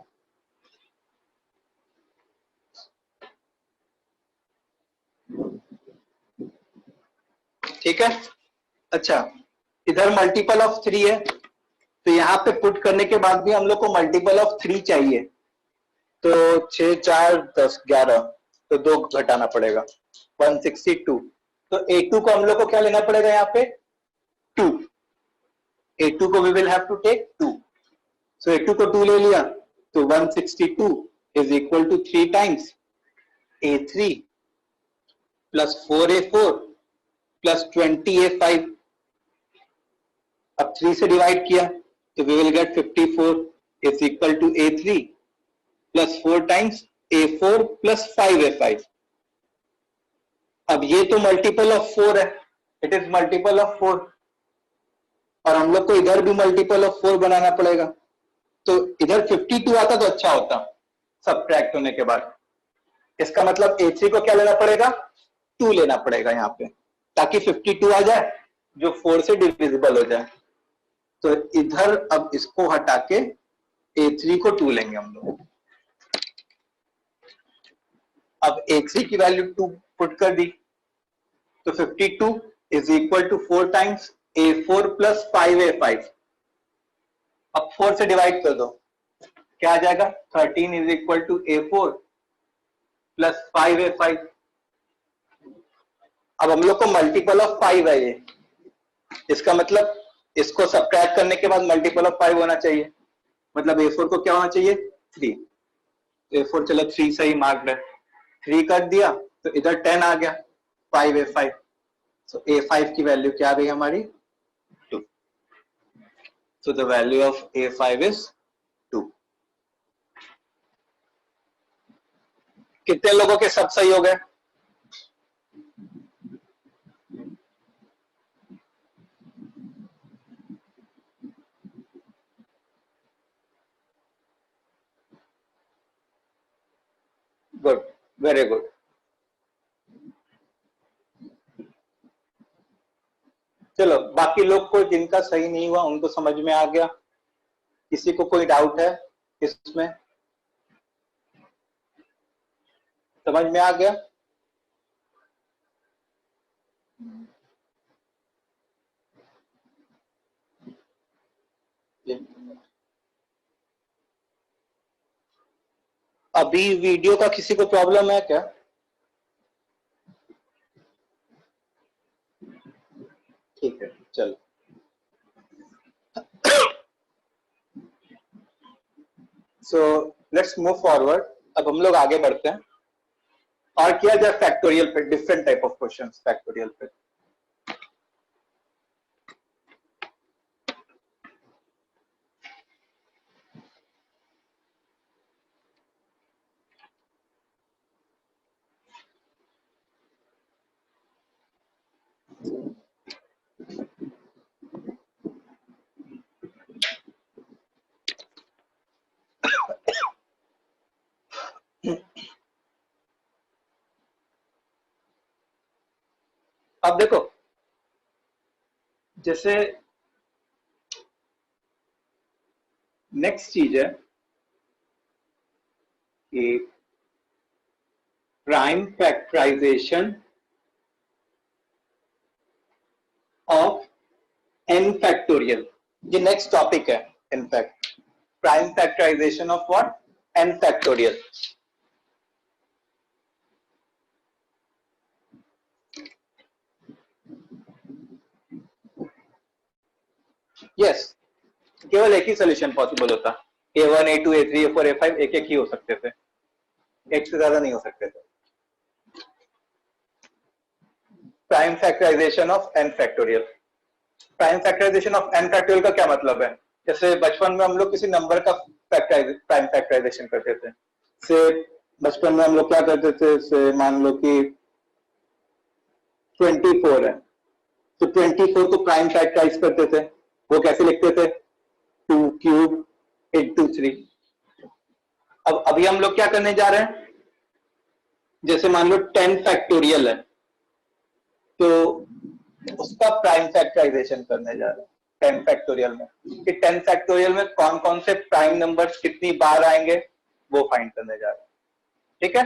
ठीक है। अच्छा, इधर मल्टीपल ऑफ 3 है, तो यहां पे पुट करने के बाद भी हम लोग को मल्टीपल ऑफ 3 चाहिए। तो 6 4 10 11, तो 2 घटाना पड़ेगा, 162। तो A2 को हम लोग को क्या लेना पड़ेगा? यहाँ पे 2। A2 को we will have to take 2। So A2 को 2 ले लिया, तो 162 is equal to 3 times A3 plus 4A4 plus 20A5। अब 3 से डिवाइड किया तो we will get 54 is equal to A3 प्लस 4 टाइम्स A4 प्लस 5A5। अब ये तो मल्टीपल ऑफ 4 है, इट इज मल्टीपल ऑफ 4, और हम लोग को इधर भी मल्टीपल ऑफ 4 बनाना पड़ेगा। तो इधर 52 आता तो अच्छा होता सब्ट्रैक्ट होने के बाद। इसका मतलब A3 को क्या लेना पड़ेगा, 2 लेना पड़ेगा यहाँ पे, ताकि 52 आ जाए जो 4 से डिविजिबल हो जाए। तो इधर अब इसको हटा के A3 को 2 लेंगे हम लोग। अब A3 की वैल्यू 2 पुट कर दी, तो 52 is equal to 4 times A4 plus 5A5। अब 4 से डिवाइड कर दो, क्या आ जाएगा, 13 is equal to A4 plus 5A5। अब हम लोग को मल्टीपल ऑफ 5 है ये, इसका मतलब इसको सब्ट्रैक्ट करने के बाद मल्टीपल ऑफ 5 होना चाहिए, मतलब A4 को क्या होना चाहिए, 3। A4 चलो 3 सही मार्क्ड है, 3 कर दिया तो इधर 10 आ गया, 5A5। सो A5 की वैल्यू क्या आ गई हमारी, 2। So the value of A5 is 2। कितने लोगों के सब सही हो गए? Good, very good. चलो बाकी लोग को जिनका सही नहीं हुआ उनको समझ में आ गया, किसी को कोई डाउट है इसमें, समझ में आ गया? अभी वीडियो का किसी को प्रॉब्लम है क्या? ठीक है, चलो। So let's move forward. अब हम लोग आगे बढ़ते हैं और किया जाए फैक्टोरियल पे, different type of questions factorial पे। अब देखो, जैसे नेक्स्ट चीज है कि prime factorization of n factorial, ये नेक्स्ट टॉपिक है। In fact prime factorization of what, n factorial. Yes, केवल एक ही सोल्यूशन पॉसिबल होता, A1 A2 A3 A4 A5 एक एक ही हो सकते थे, एक से ज्यादा नहीं हो सकते थे। Prime factorization of n factorial. Prime factorization of n factorial का क्या मतलब है? जैसे बचपन में हम लोग किसी नंबर का प्राइम फैक्टराइजेशन करते थे, से बचपन में हम लोग क्या करते थे, से मान लो कि 24 है, तो 24 को प्राइम फैक्टराइज करते थे, वो कैसे लिखते थे, 2 क्यूब इंटू 3। अब अभी हम लोग क्या करने जा रहे हैं, जैसे मान लो 10 फैक्टोरियल है, तो उसका प्राइम फैक्टराइजेशन करने जा रहे हैं 10 फैक्टोरियल में, कि 10 फैक्टोरियल में कौन कौन से प्राइम नंबर्स कितनी बार आएंगे वो फाइंड करने जा रहे हैं। ठीक है,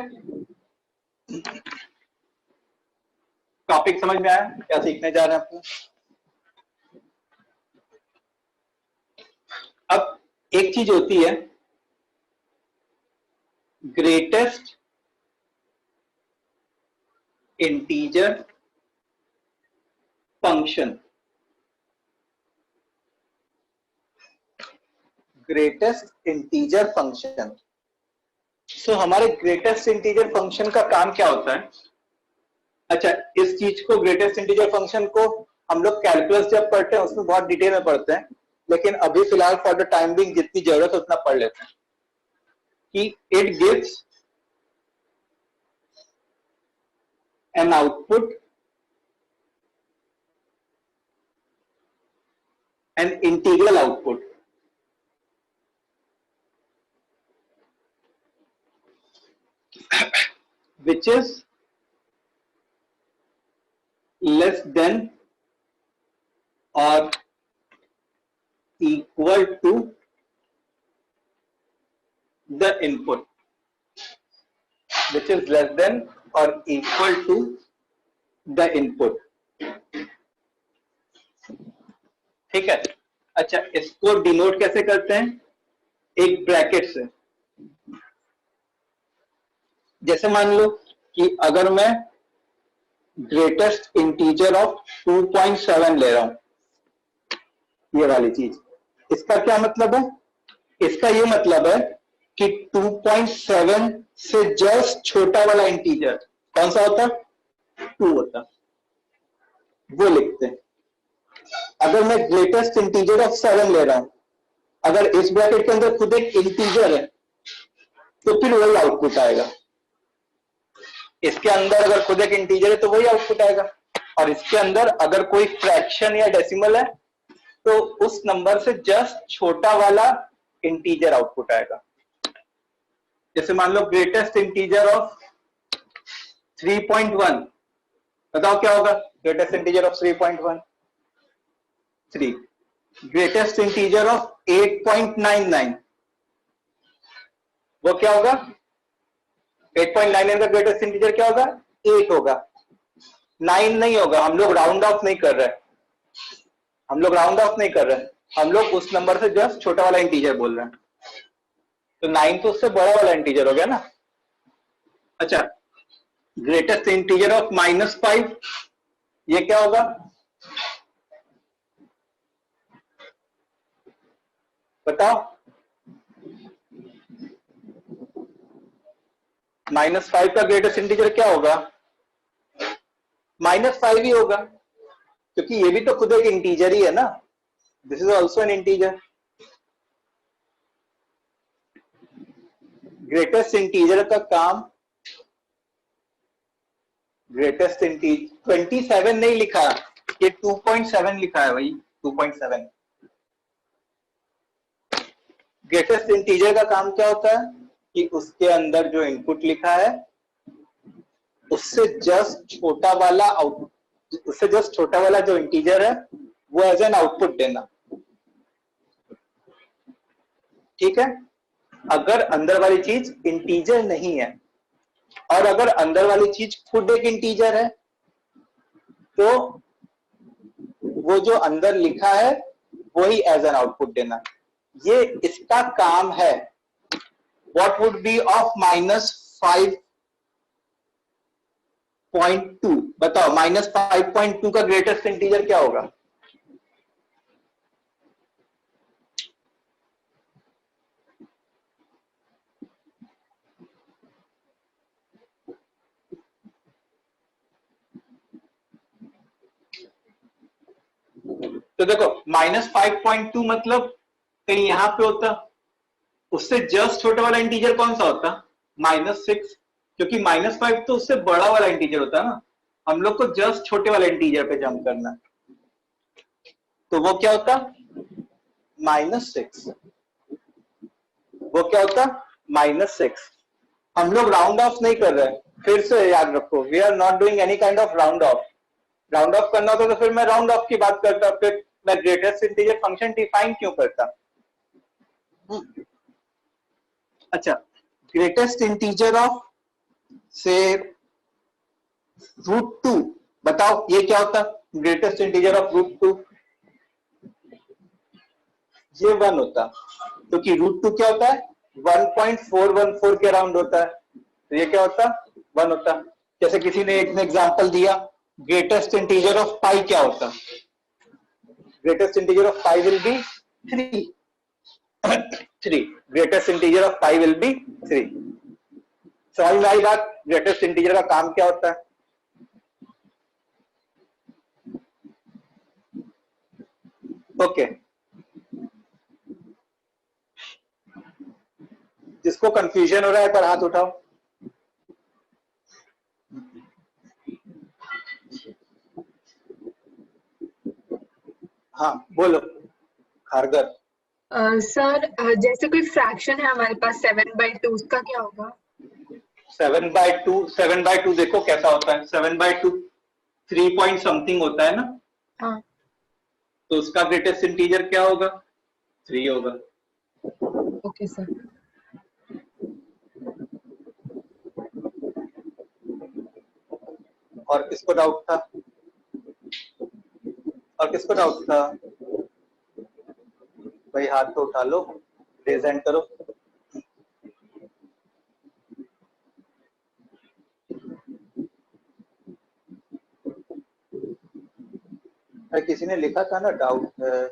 टॉपिक समझ में आया, क्या सीखने जा रहे हैं आपको? अब एक चीज होती है greatest integer function. Greatest integer function. So हमारे ग्रेटेस्ट इंटीजर फंक्शन का काम क्या होता है? अच्छा, इस चीज को ग्रेटेस्ट इंटीजर फंक्शन को हम लोग कैलकुलस जब पढ़ते हैं उसमें बहुत डिटेल में पढ़ते हैं, लेकिन अभी फिलहाल फॉर द टाइम बिंग जितनी जरूरत है उतना पढ़ लेते हैं कि it gives an output, an integral output. Which is less than or equal to the input, which is less than or equal to the input. ठीक है. अच्छा, इसको डिनोट कैसे करते हैं? एक ब्रैकेट से. जैसे मान लो कि अगर मैं ग्रेटेस्ट इंटीजर ऑफ 2.7 ले रहा हूं, ये वाली चीज, इसका क्या मतलब है? इसका ये मतलब है कि 2.7 से जस्ट छोटा वाला इंटीजर कौन सा होता? 2 होता. वो लिखते हैं. अगर मैं ग्रेटेस्ट इंटीजर ऑफ 7 ले रहा हूं, अगर इस ब्रैकेट के अंदर खुद एक इंटीजर है तो फिर वही आउटपुट आएगा. इसके अंदर अगर खुद एक इंटीजर है तो वही आउटपुट आएगा. और इसके अंदर अगर कोई फ्रैक्शन या डेसिमल है तो उस नंबर से जस्ट छोटा वाला इंटीजर आउटपुट आएगा. जैसे मान लो ग्रेटेस्ट इंटीजर ऑफ 3.1, बताओ क्या होगा? Greatest integer of 3.1 3. Greatest integer of 8.99, वो क्या होगा? 8.99 का ग्रेटेस्ट इंटीजर क्या होगा? 8 होगा. 9 नहीं होगा. हम लोग राउंड ऑफ नहीं कर रहे. हम लोग उस नंबर से जस्ट छोटा वाला इंटीजर बोल रहे हैं. तो 9 तो उससे बड़ा वाला इंटीजर हो गया ना. अच्छा, ग्रेटेस्ट इंटीजर ऑफ -5, ये क्या होगा? बताओ. -5 का ग्रेटेस्ट इंटीजर क्या होगा? -5 ही होगा, क्योंकि ये भी तो खुद एक इंटीजर ही है ना. This is also an integer. Greatest integer का काम, ग्रेटेस्ट इंटीजर 27 नहीं लिखा, ये 2.7 लिखा है भाई. 2.7 ग्रेटेस्ट इंटीजर का काम क्या होता है कि उसके अंदर जो इनपुट लिखा है उससे जस्ट छोटा वाला जो इंटीजर है वो एज एन आउटपुट देना. ठीक है. अगर अंदर वाली चीज इंटीजर नहीं है और अगर अंदर वाली चीज खुद एक इंटीजर है तो वो जो अंदर लिखा है वही एज एन आउटपुट देना. ये इसका काम है. What would be of -5.2? बताओ, -5.2 का ग्रेटेस्ट इंटीजर क्या होगा? तो देखो, -5.2 मतलब कहीं यहां पे होता, उससे जस्ट छोटा वाला इंटीजर कौन सा होता? -6, क्योंकि -5 तो उससे बड़ा वाला इंटीजर होता है ना. हम लोग को जस्ट छोटे वाले इंटीजर पे जंप करना है. तो वो क्या होता? -6. वो क्या होता? -6. हम लोग राउंड ऑफ नहीं कर रहे. फिर से याद रखो, we are not doing any kind of round off. Round off करना होता तो फिर मैं राउंड ऑफ की बात करता, फिर मैं ग्रेटेस्ट इंटीजर फंक्शन डिफाइन क्यों करता? अच्छा, ग्रेटेस्ट इंटीजर ऑफ से √2, बताओ ये क्या होता? ग्रेटेस्ट इंटीजर ऑफ √2, ये 1 होता, क्योंकि √2 क्या होता है? 1.414 के अराउंड होता है. तो ये क्या होता? 1 होता. जैसे किसी ने एक एग्जांपल दिया, ग्रेटेस्ट इंटीजर ऑफ पाई क्या होता? Greatest integer of pi will be 3. 3. Greatest integer of pi will be 3. समझ में आई बात? ग्रेटेस्ट इंटीजर का काम क्या होता है? ओके. जिसको कंफ्यूजन हो रहा है पर हाथ उठाओ. हाँ बोलो खारगर। सर जैसे कोई फ्रैक्शन है हमारे पास 7/2, उसका क्या होगा? 7/2 देखो कैसा होता है। 7/2 3 पॉइंट समथिंग होता है ना, हाँ तो उसका ग्रेटेस्ट इंटीजर क्या होगा? 3 होगा। Okay sir. और किसको डाउट था? और किसको डाउट था? भाई हाथ तो उठा लो, प्रेजेंट करो। अरे किसी ने लिखा था ना डाउट है।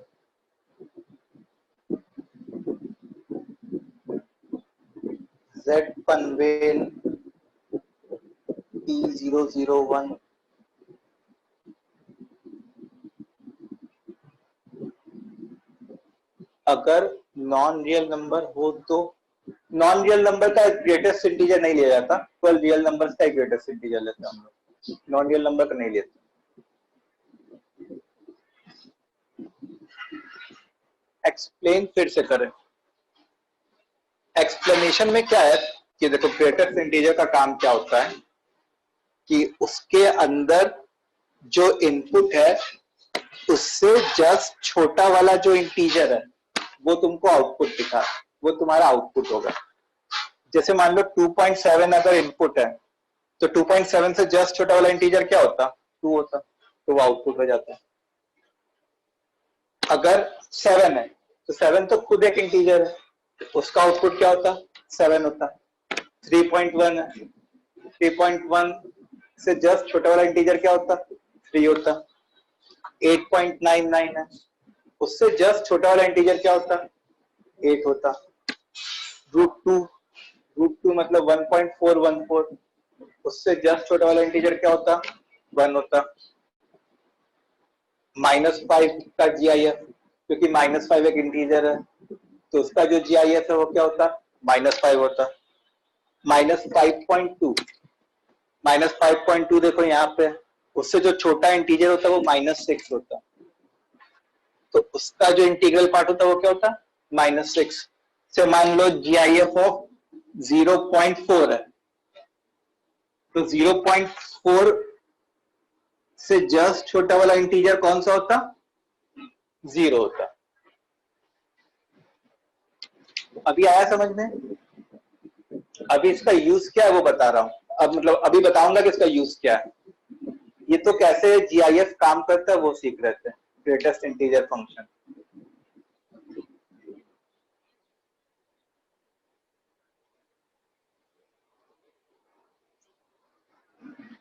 Z पनवेल T001 अगर नॉन रियल नंबर हो तो नॉन रियल नंबर का ग्रेटेस्ट इंटीजर नहीं लिया जाता, 12 रियल नंबर्स का ग्रेटेस्ट इंटीजर लेते हैं हम लोग, नॉन रियल नंबर का नहीं लेते। एक्सप्लेन फिर से करें। एक्सप्लेनेशन में क्या है कि देखो ग्रेटेस्ट इंटीजर का काम क्या होता है कि उसके अंदर जो इनपुट है उससे जस्ट छोटा वाला जो इंटीजर है वो तुमको आउटपुट दिखा, वो तुम्हारा आउटपुट होगा। जैसे मान लो 2.7 अगर इनपुट है तो 2.7 से जस्ट छोटा वाला इंटीजर क्या होता? 2 होता, तो वो आउटपुट हो जाता है। अगर 7 है तो 7 तो खुद एक इंटीजर है, उसका आउटपुट क्या होता? 7 होता। 3.1 है, 3.1 से जस्ट छोटा वाला इंटीजर क्या होता? 3 होता। 8.99 है, उससे जस्ट छोटा वाला इंटीजर क्या होता? 8 होता। √2 मतलब 1.414, उससे जस्ट छोटा वाला इंटीजर क्या होता? 1 होता। -5 का GIF, क्योंकि -5 एक इंटीजर है तो उसका जो GIF है वो क्या होता? -5 होता। -5.2, -5.2 देखो यहाँ पे, उससे जो छोटा इंटीजर होता है वो -6 होता, तो उसका जो इंटीग्रल पार्ट होता है वो क्या होता? -6 से मान लो GIF ऑफ 0.4 है, तो 0.4 से जस्ट छोटा वाला इंटीजर कौन सा होता? 0 होता। अभी आया समझ में? अभी इसका यूज क्या है वो बता रहा हूं। अब मतलब अभी बताऊंगा कि इसका यूज क्या है। ये तो कैसे GIF काम करता है वो सीख रहे थे, ग्रेटेस्ट इंटीजर फंक्शन।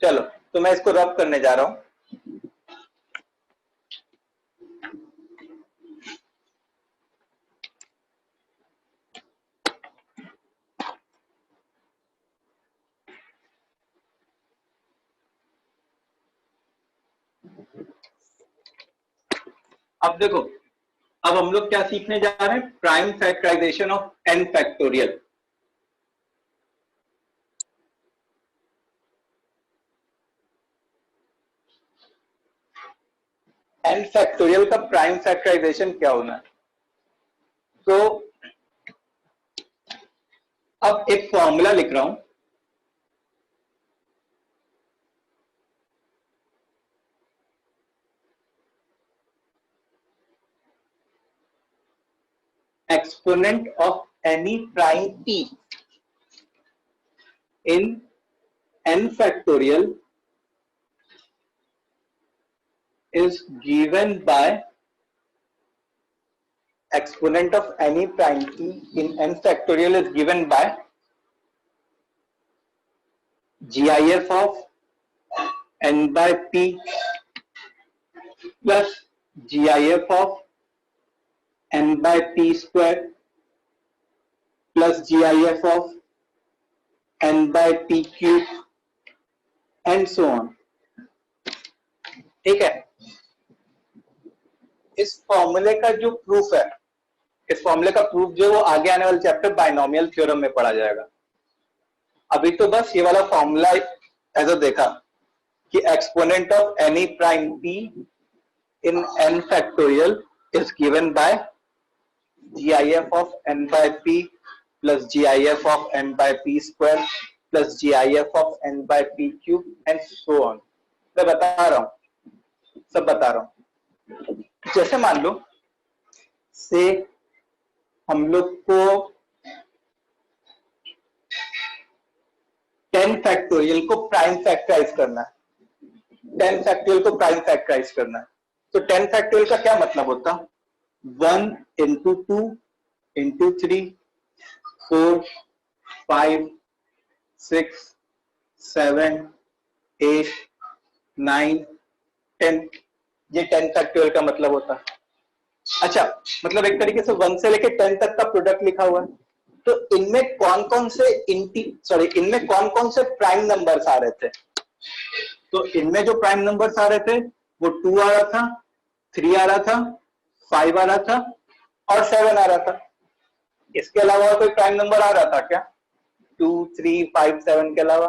चलो तो मैं इसको रब करने जा रहा हूं। अब देखो, अब हम लोग क्या सीखने जा रहे हैं? Prime factorization of n factorial. n factorial का प्राइम फैक्टराइजेशन क्या होना है? तो अब एक फॉर्मूला लिख रहा हूं, exponent of any prime p in n factorial is given by exponent of any prime p in n factorial is given by GIF of n by p plus GIF of n by p square plus GIF of n by p cube and so on। ठीक है, इस फॉर्मूले का जो proof है, इस फॉर्मूले का प्रूफ जो वो आगे आने वाले चैप्टर बाइनोमियल थ्योरम में पढ़ा जाएगा। अभी तो बस ये वाला फॉर्मूला ऐसा देखा कि exponent of any prime p in n factorial is given by GIF of n by p plus GIF of n by p square plus GIF of n by p cube and so on. मैं बता रहा हूँ, सब बता रहा हूँ. जैसे मान लो से हम लोग को 10 फैक्टोरियल को प्राइम फैक्टराइज करना है. 10 फैक्टोरियल को प्राइम फैक्टराइज करना है. तो 10 फैक्टोरियल का क्या मतलब होता? 1 into 2 into 3 4 5 6 7 8 9 10. ये 10 फैक्टोरियल का मतलब होता है. अच्छा, मतलब एक तरीके से 1 से लेके 10 तक का प्रोडक्ट लिखा हुआ है. तो इनमें कौन कौन से प्राइम नंबर्स आ रहे थे? तो इनमें जो प्राइम नंबर्स आ रहे थे वो 2 आ रहा था, 3 आ रहा था, 5 आ रहा था और 7 आ रहा था. इसके अलावा कोई प्राइम नंबर आ रहा था क्या? 2 3 5 7 के अलावा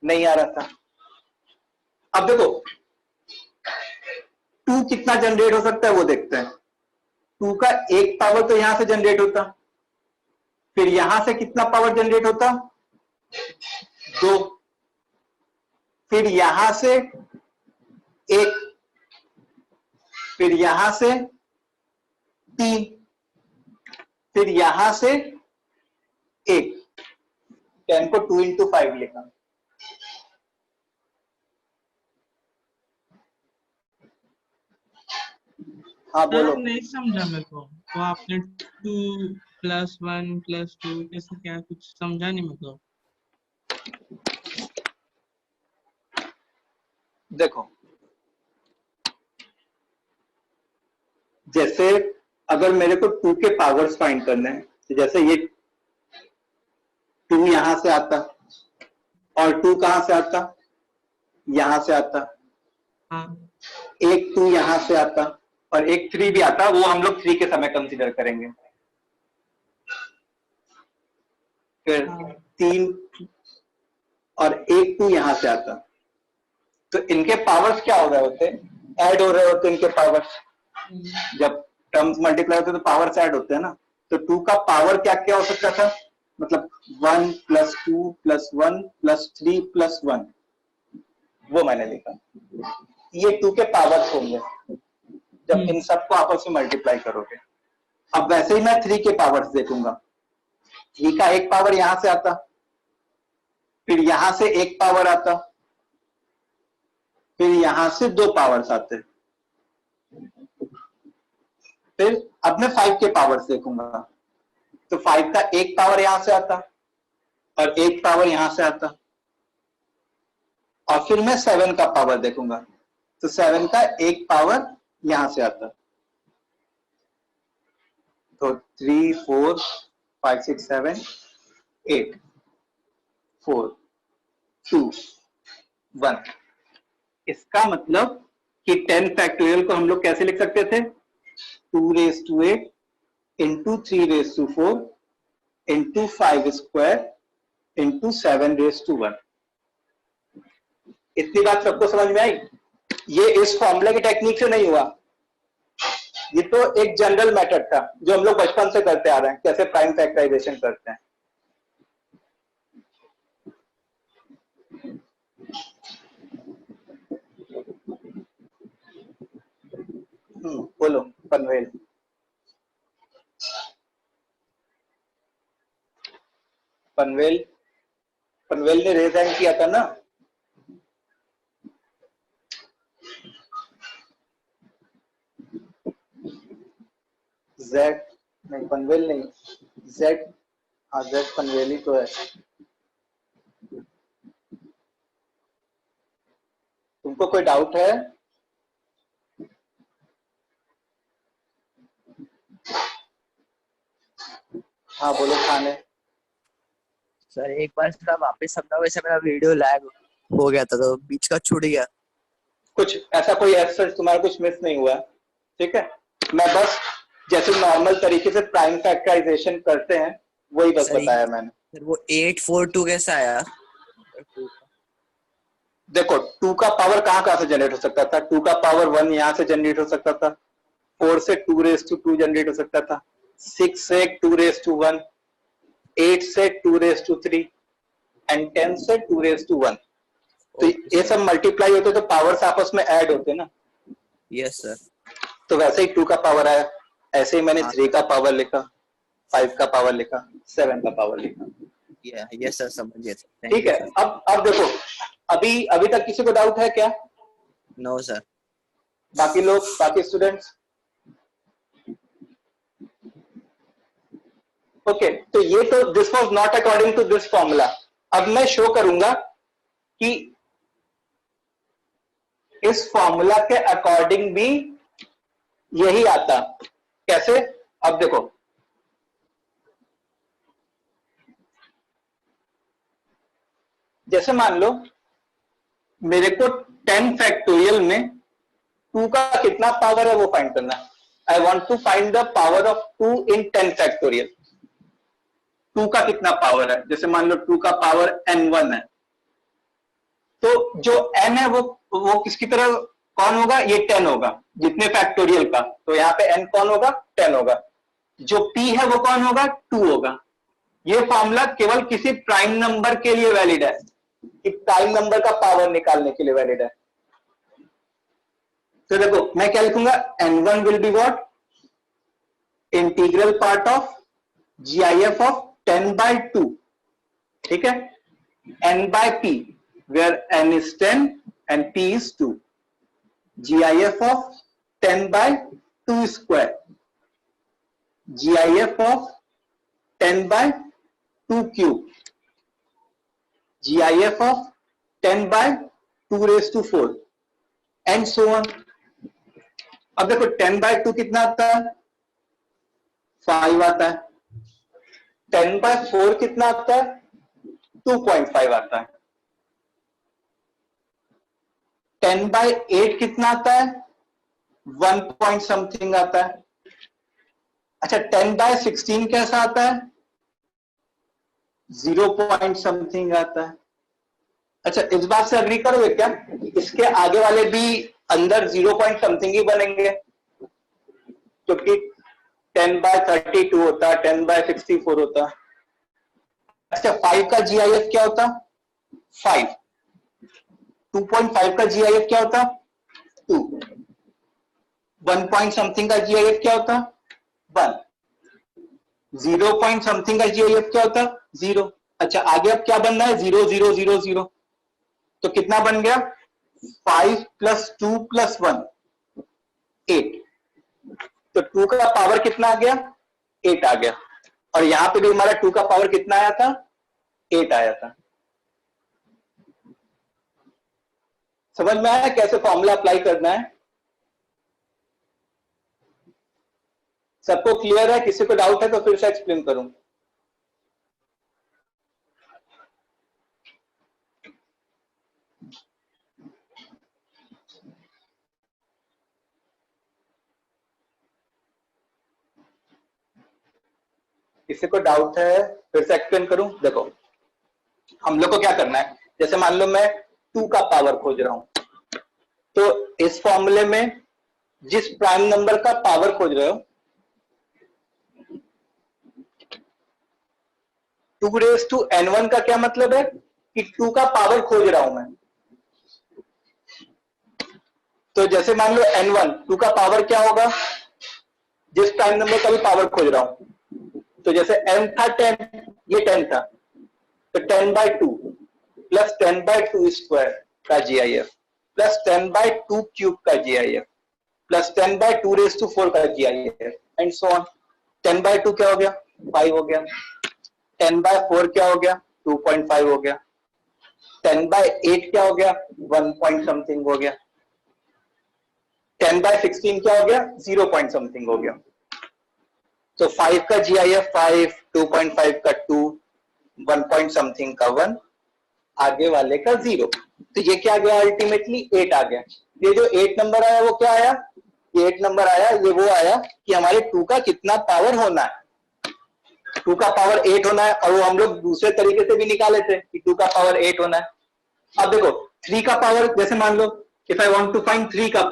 नहीं आ रहा था. अब देखो 2 कितना जनरेट हो सकता है वो देखते हैं. 2 का एक पावर तो यहां से जनरेट होता, फिर यहां से कितना पावर जनरेट होता? 2, फिर यहां से 1, फिर यहां से 3, फिर यहां से 1. 10 को 2 into 5 लिखा. हाँ बोलो. नहीं समझा मेरे को. तो आपने 2 + 1 + 2 कैसे, क्या कुछ समझा नहीं मेरे को. देखो जैसे अगर मेरे को 2 के पावर्स फाइंड करने हैं, तो जैसे ये 2 यहां से आता और 2 कहां से आता? यहां से आता. हाँ. एक 2 यहां से आता और एक 3 भी आता. वो हम लोग 3 के समय कंसीडर करेंगे. फिर 3 और एक 2 यहां से आता. तो इनके पावर्स क्या हो रहे होते? ऐड हो रहे होते इनके पावर्स. जब टर्म्स मल्टीप्लाई होते तो पावर्स ऐड होते हैं ना. तो 2 का पावर क्या क्या हो सकता था? मतलब 1 + 2 + 1 + 3 + 1. वो मैंने लिखा. ये 2 के पावर्स होंगे जब इन सबको आपस में मल्टीप्लाई करोगे. अब वैसे ही मैं 3 के पावर्स देखूंगा. 3 का एक पावर यहां से आता, फिर यहां से एक पावर आता, फिर यहां से 2 पावर्स आते. फिर अब मैं 5 के पावर्स देखूंगा. तो 5 का एक पावर यहां से आता और एक पावर यहां से आता. और फिर मैं 7 का पावर देखूंगा. तो 7 का एक पावर यहां से आता. तो 3 4 5 6 7 8 4 2 1. इसका मतलब कि 10 फैक्टोरियल को हम लोग कैसे लिख सकते थे? 2⁸ into 3⁴ into 5 square into 7⁴ इतनी बात सबको समझ में आई? ये इस फॉर्मूला की टेक्निक से नहीं हुआ. ये तो एक जनरल मेथड था जो हम लोग बचपन से करते आ रहे हैं, कैसे प्राइम फैक्टराइजेशन करते हैं. बोलो पनवेल. पनवेल ने रेज हैंड किया था ना. जेड नहीं, पनवेल नहीं, जेड. हाँ जेड पनवेल ही तो है. तुमको कोई डाउट है? हाँ बोलो खाने. सर एक बार इसका वापस समझाओ. वैसे मेरा वीडियो लैग हो गया था तो बीच का छूट गया. कुछ ऐसा कोई एरर तुम्हारा कुछ मिस नहीं हुआ. ठीक है, मैं बस जैसे नॉर्मल तरीके से प्राइम फैक्टराइजेशन करते हैं वही बस बताया मैंने. सर वो 842 कैसे आया? देखो 2 का पावर कहाँ से जनरेट हो सकता था? 2 का पावर 1 यहाँ से जनरेट हो सकता था, 4 से 2 रेज टू 2 जनरेट हो सकता था, 6 से 2 रेज टू 1, 8 से 2 रेज टू 3 एंड 10 से 2 रेज टू 1। तो ये सब मल्टीप्लाई होते तो पावर्स आपस में ऐड होते ना। Yes sir. तो वैसे ही 2 का पावर आया, ऐसे ही मैंने 3 का पावर लिखा, 5 का पावर लिखा, 7 का पावर लिखा। यस सर, समझिए। ठीक है, अब देखो, अभी तक किसी को डाउट है क्या? No sir. बाकी लोग, बाकी स्टूडेंट्स? ओके, तो ये तो this was not according to this formula. अब मैं शो करूंगा कि इस फॉर्मूला के अकॉर्डिंग भी यही आता। कैसे? अब देखो, जैसे मान लो मेरे को 10 फैक्टोरियल में 2 का कितना पावर है वो फाइंड करना है। I want to find the power of 2 in 10 factorial. 2 का कितना पावर है? जैसे मान लो 2 का पावर n1 है, तो जो n है वो किसकी तरह कौन होगा? ये 10 होगा, जितने फैक्टोरियल का। तो यहाँ पे n कौन होगा? 10 होगा। जो p है वो कौन होगा? 2 होगा। ये फॉर्मूला केवल किसी प्राइम नंबर के लिए वैलिड है, कि प्राइम नंबर का पावर निकालने के लिए वैलिड है। तो देखो मैं क्या लिखूंगा? n1 will be what? Integral part of GIF of 10/2। ठीक है, n by p, where n is 10 and p is 2. GIF of 10/2 square. GIF of 10/2 cube. GIF of 10/2 raised to 4 and so on. अब देखो 10/2 कितना आता है? 5 आता है। 10/4 कितना आता है? 2.5 आता है। 10/8 कितना आता है? 1 point something आता है। अच्छा 10/16 कैसा आता है? 0 point something आता है। अच्छा इस बात से अग्री करोगे क्या? इसके आगे वाले भी अंदर 0 point something ही बनेंगे, क्योंकि 10/32 होता, 10/64 होता। अच्छा 5 का GIF क्या होता? 5। 2.5 का GIF क्या होता? 2। 1 point something का GIF क्या होता? 1। 0 point something का GIF क्या होता? 0। अच्छा आगे अब क्या बनना है? 0 0 0 0। तो कितना बन गया? 5 + 2 + 1 8। तो 2 का पावर कितना आ गया? 8 आ गया। और यहां पे भी हमारा 2 का पावर कितना आया था? 8 आया था। समझ में आया कैसे फॉर्मूला अप्लाई करना है? सबको क्लियर है? किसी को डाउट है तो फिर से एक्सप्लेन करूं। किसी को डाउट है फिर से एक्सप्लेन करूं? देखो हम लोग को क्या करना है, जैसे मान लो मैं 2 का पावर खोज रहा हूं, तो इस फॉर्मूले में जिस प्राइम नंबर का पावर खोज रहे हो, 2 रेज़ टू n1 का क्या मतलब है कि 2 का पावर खोज रहा हूं मैं। तो जैसे मान लो n1, 2 का पावर क्या होगा? जिस प्राइम नंबर का भी पावर खोज रहा हूं, तो जैसे n था 10, ये 10 था, तो 10/2 प्लस 10/2 स्क्वायर का GIF प्लस 10/2 क्यूब का GIF प्लस 10/2 रेज़ टू 4 का GIF एंड सो ऑन। 10/2 क्या हो गया? 5 हो गया। 10/4 क्या हो गया? 2.5 हो गया। 10/8 क्या हो गया? 1 point something हो गया। 10/16 क्या हो गया? 0 point something हो गया। तो 5 का GIF 5, 2.5 का 2, 1 point something का 1, आगे वाले का 0। तो ये क्या गया? अल्टीमेटली 8 आ गया। ये जो 8 नंबर आया वो क्या आया? ये 8 नंबर आया, ये वो आया कि हमारे 2 का कितना पावर होना है। 2 का पावर 8 होना है, और वो हम लोग दूसरे तरीके से भी निकाले थे कि 2 का पावर 8 होना है। अब देखो 3 का पावर, जैसे मान लो if I want to find 3 का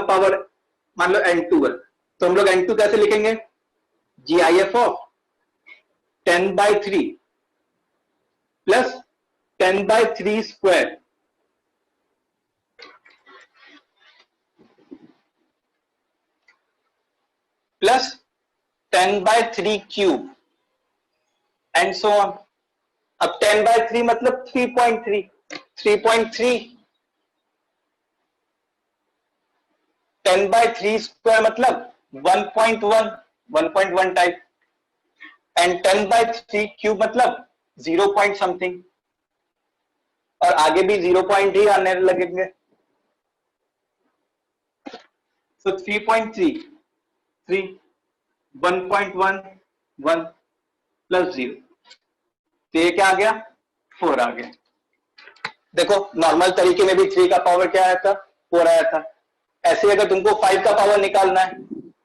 पावर मान लो n2 है, तो हम लोग n2 कैसे लिखेंगे? GIF of 10/3 plus 10/3 square plus 10/3 cube and so on. अब 10/3 मतलब 3.3 10/3 स्क्वायर मतलब 1.1 टाइप एंड 10/3 क्यूब मतलब 0 पॉइंट समथिंग, और आगे भी 0 पॉइंट ही आने लगेंगे. सो 3.3 1.1 1 प्लस 0, तो ये क्या आ गया? 4 आ गया. देखो नॉर्मल तरीके में भी 3 का पावर क्या आया था? 4 आया था. ऐसे अगर तुमको 5 का पावर निकालना है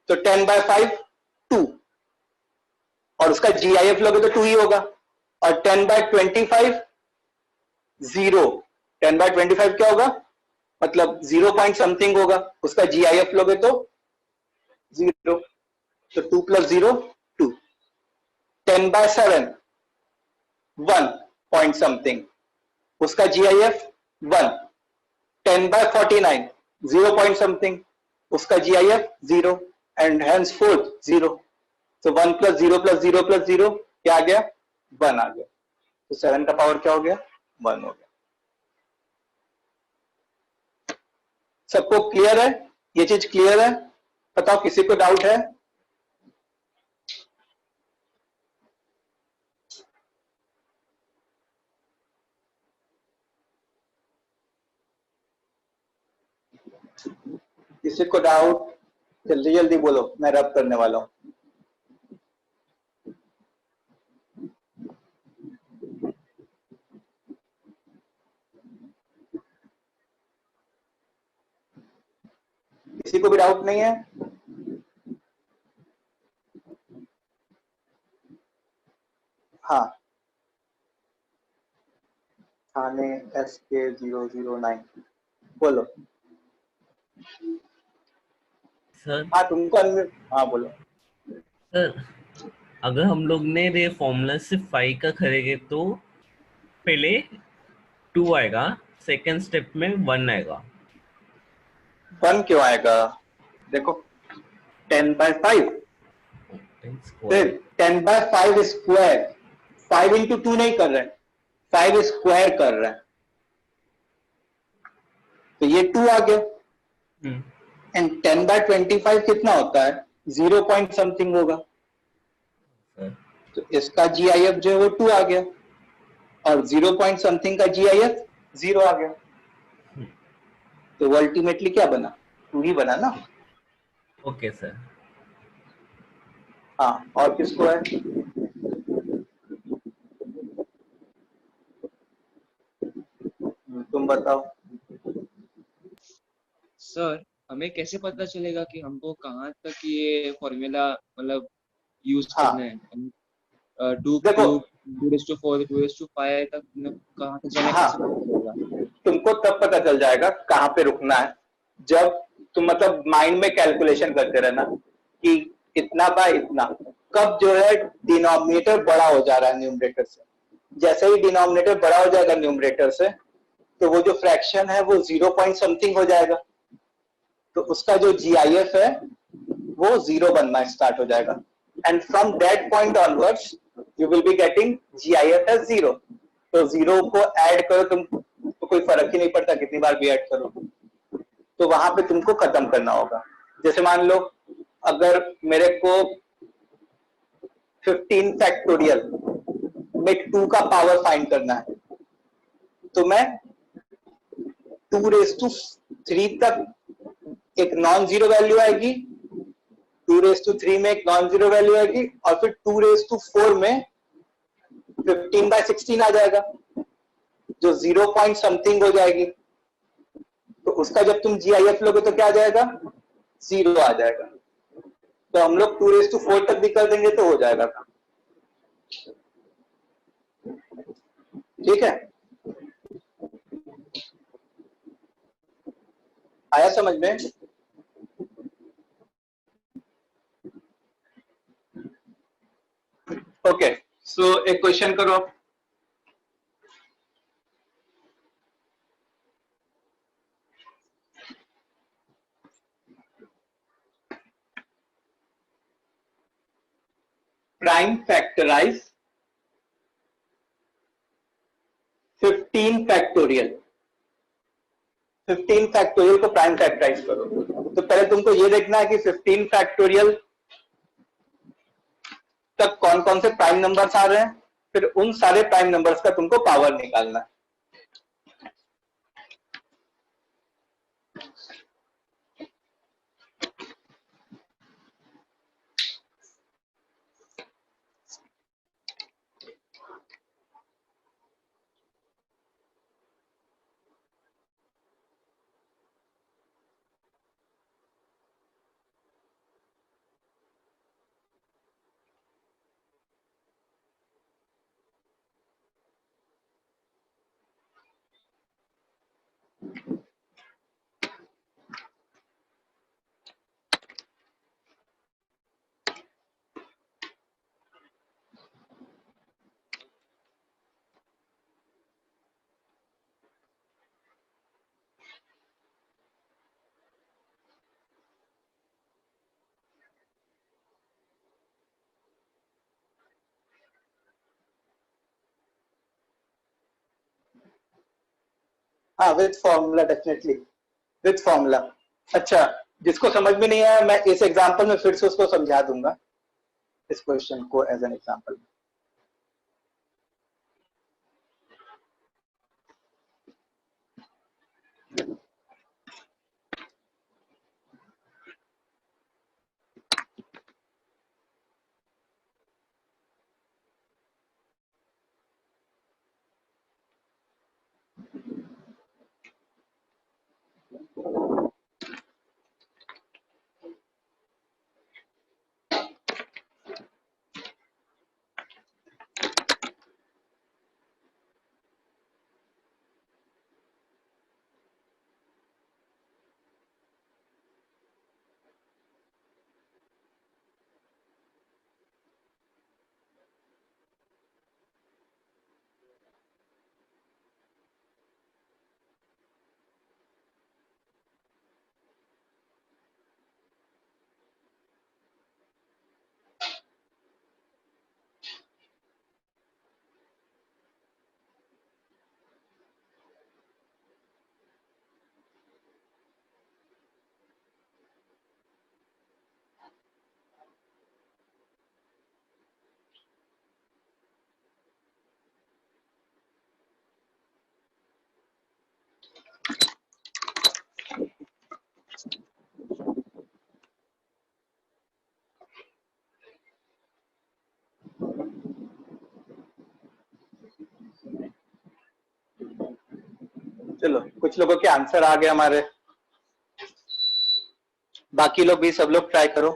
तो 10/5 2, और उसका GIF लोगे तो 2 ही होगा. और 10/25 0, 10/25 क्या होगा? मतलब 0 पॉइंट समथिंग होगा, उसका GIF लोगे तो 0, तो 2 प्लस 0 2. 10/7 1 पॉइंट समथिंग, उसका GIF 1. 10/49 0 पॉइंट समथिंग, उसका GIF 0 एंड henceforth 0. तो 1 प्लस 0 प्लस 0 प्लस 0 क्या आ गया? 1 आ गया. तो 7 का पावर क्या हो गया? 1 हो गया. सबको क्लियर है? ये चीज क्लियर है? बताओ किसी को डाउट है? किसी को डाउट? जल्दी जल्दी बोलो, मैं रब करने वाला हूं. किसी को भी डाउट नहीं है? हाँ, थाने SK009 बोलो. सर हाँ तुमको हाँ बोलो. सर अगर हम लोग ने ये फॉर्मूला से 5 का करेंगे तो पहले 2 आएगा, सेकंड स्टेप में 1 आएगा. 1 क्यों आएगा? देखो 10/5 फिर 10/5 स्क्वायर, 5 into 2 नहीं कर रहे, 5 स्क्वायर कर रहे हैं, तो ये 2 आ गया. एंड 10/25 कितना होता है? 0 पॉइंट समथिंग होगा, तो इसका GIF जो है वो 2 आ गया, और 0 पॉइंट समथिंग का GIF 0 आ गया. तो अल्टीमेटली क्या बना? 2 ही बना ना. Okay sir. हाँ, और किसको है? तुम बताओ. सर हमें कैसे पता चलेगा कि हमको कहाँ तक ये फॉर्मूला मतलब यूज हाँ. करना है? 2 देखो. क्यूब 2/4 2/5 तक कहाँ तक जाना है, हाँ. कैसे पता चलेगा? तुमको तब पता चल जाएगा कहाँ पे रुकना है, जब तुम मतलब माइंड में कैलकुलेशन करते रहना कि इतना बाय इतना. कब जो है डिनोमिनेटर बड़ा हो जा रहा है न्यूमरेटर से, जैसे ही डिनोमिनेटर बड़ा हो जाएगा न्यूमरेटर से, तो वो जो फ्रैक्शन है वो 0 पॉइंट समथिंग हो जाएगा, तो उसका जो GIF है वो 0 बनना स्टार्ट हो जाएगा. And from that point onwards you will be getting GIF as 0. तो 0 को ऐड करो तुम, तो कोई फर्क ही नहीं पड़ता कितनी बार भी ऐड करो, तो वहां पे तुमको खत्म करना होगा. जैसे मान लो अगर मेरे को 15 फैक्टोरियल में 2 का पावर फाइंड करना है, तो मैं 2⁻³ तक एक नॉन जीरो वैल्यू आएगी, 2⁻³ में एक नॉन जीरो वैल्यू आएगी, और फिर 2⁻4 में 15/16 आ जाएगा, जो 0 पॉइंट समथिंग हो जाएगी. तो उसका जब तुम GIF लोगे तो क्या आ जाएगा? 0 आ जाएगा. तो हम लोग 2⁻4 तक भी कर देंगे तो हो जाएगा काम. ठीक है. आया समझ में? ओके, सो एक क्वेश्चन करो आप। Prime factorize 15 factorial. 15 फैक्टोरियल को प्राइम फैक्टराइज करो। तो पहले तुमको ये देखना है कि 15 फैक्टोरियल तक कौन कौन से प्राइम नंबर्स आ रहे हैं, फिर उन सारे प्राइम नंबर्स का तुमको पावर निकालना है। हाँ, with formula, definitely with formula. अच्छा, जिसको समझ में नहीं आया मैं इस एग्जांपल में फिर से उसको समझा दूंगा, इस क्वेश्चन को एज एन एग्जांपल। चलो, कुछ लोगों के आंसर आ गए हमारे, बाकी लोग भी सब लोग ट्राई करो।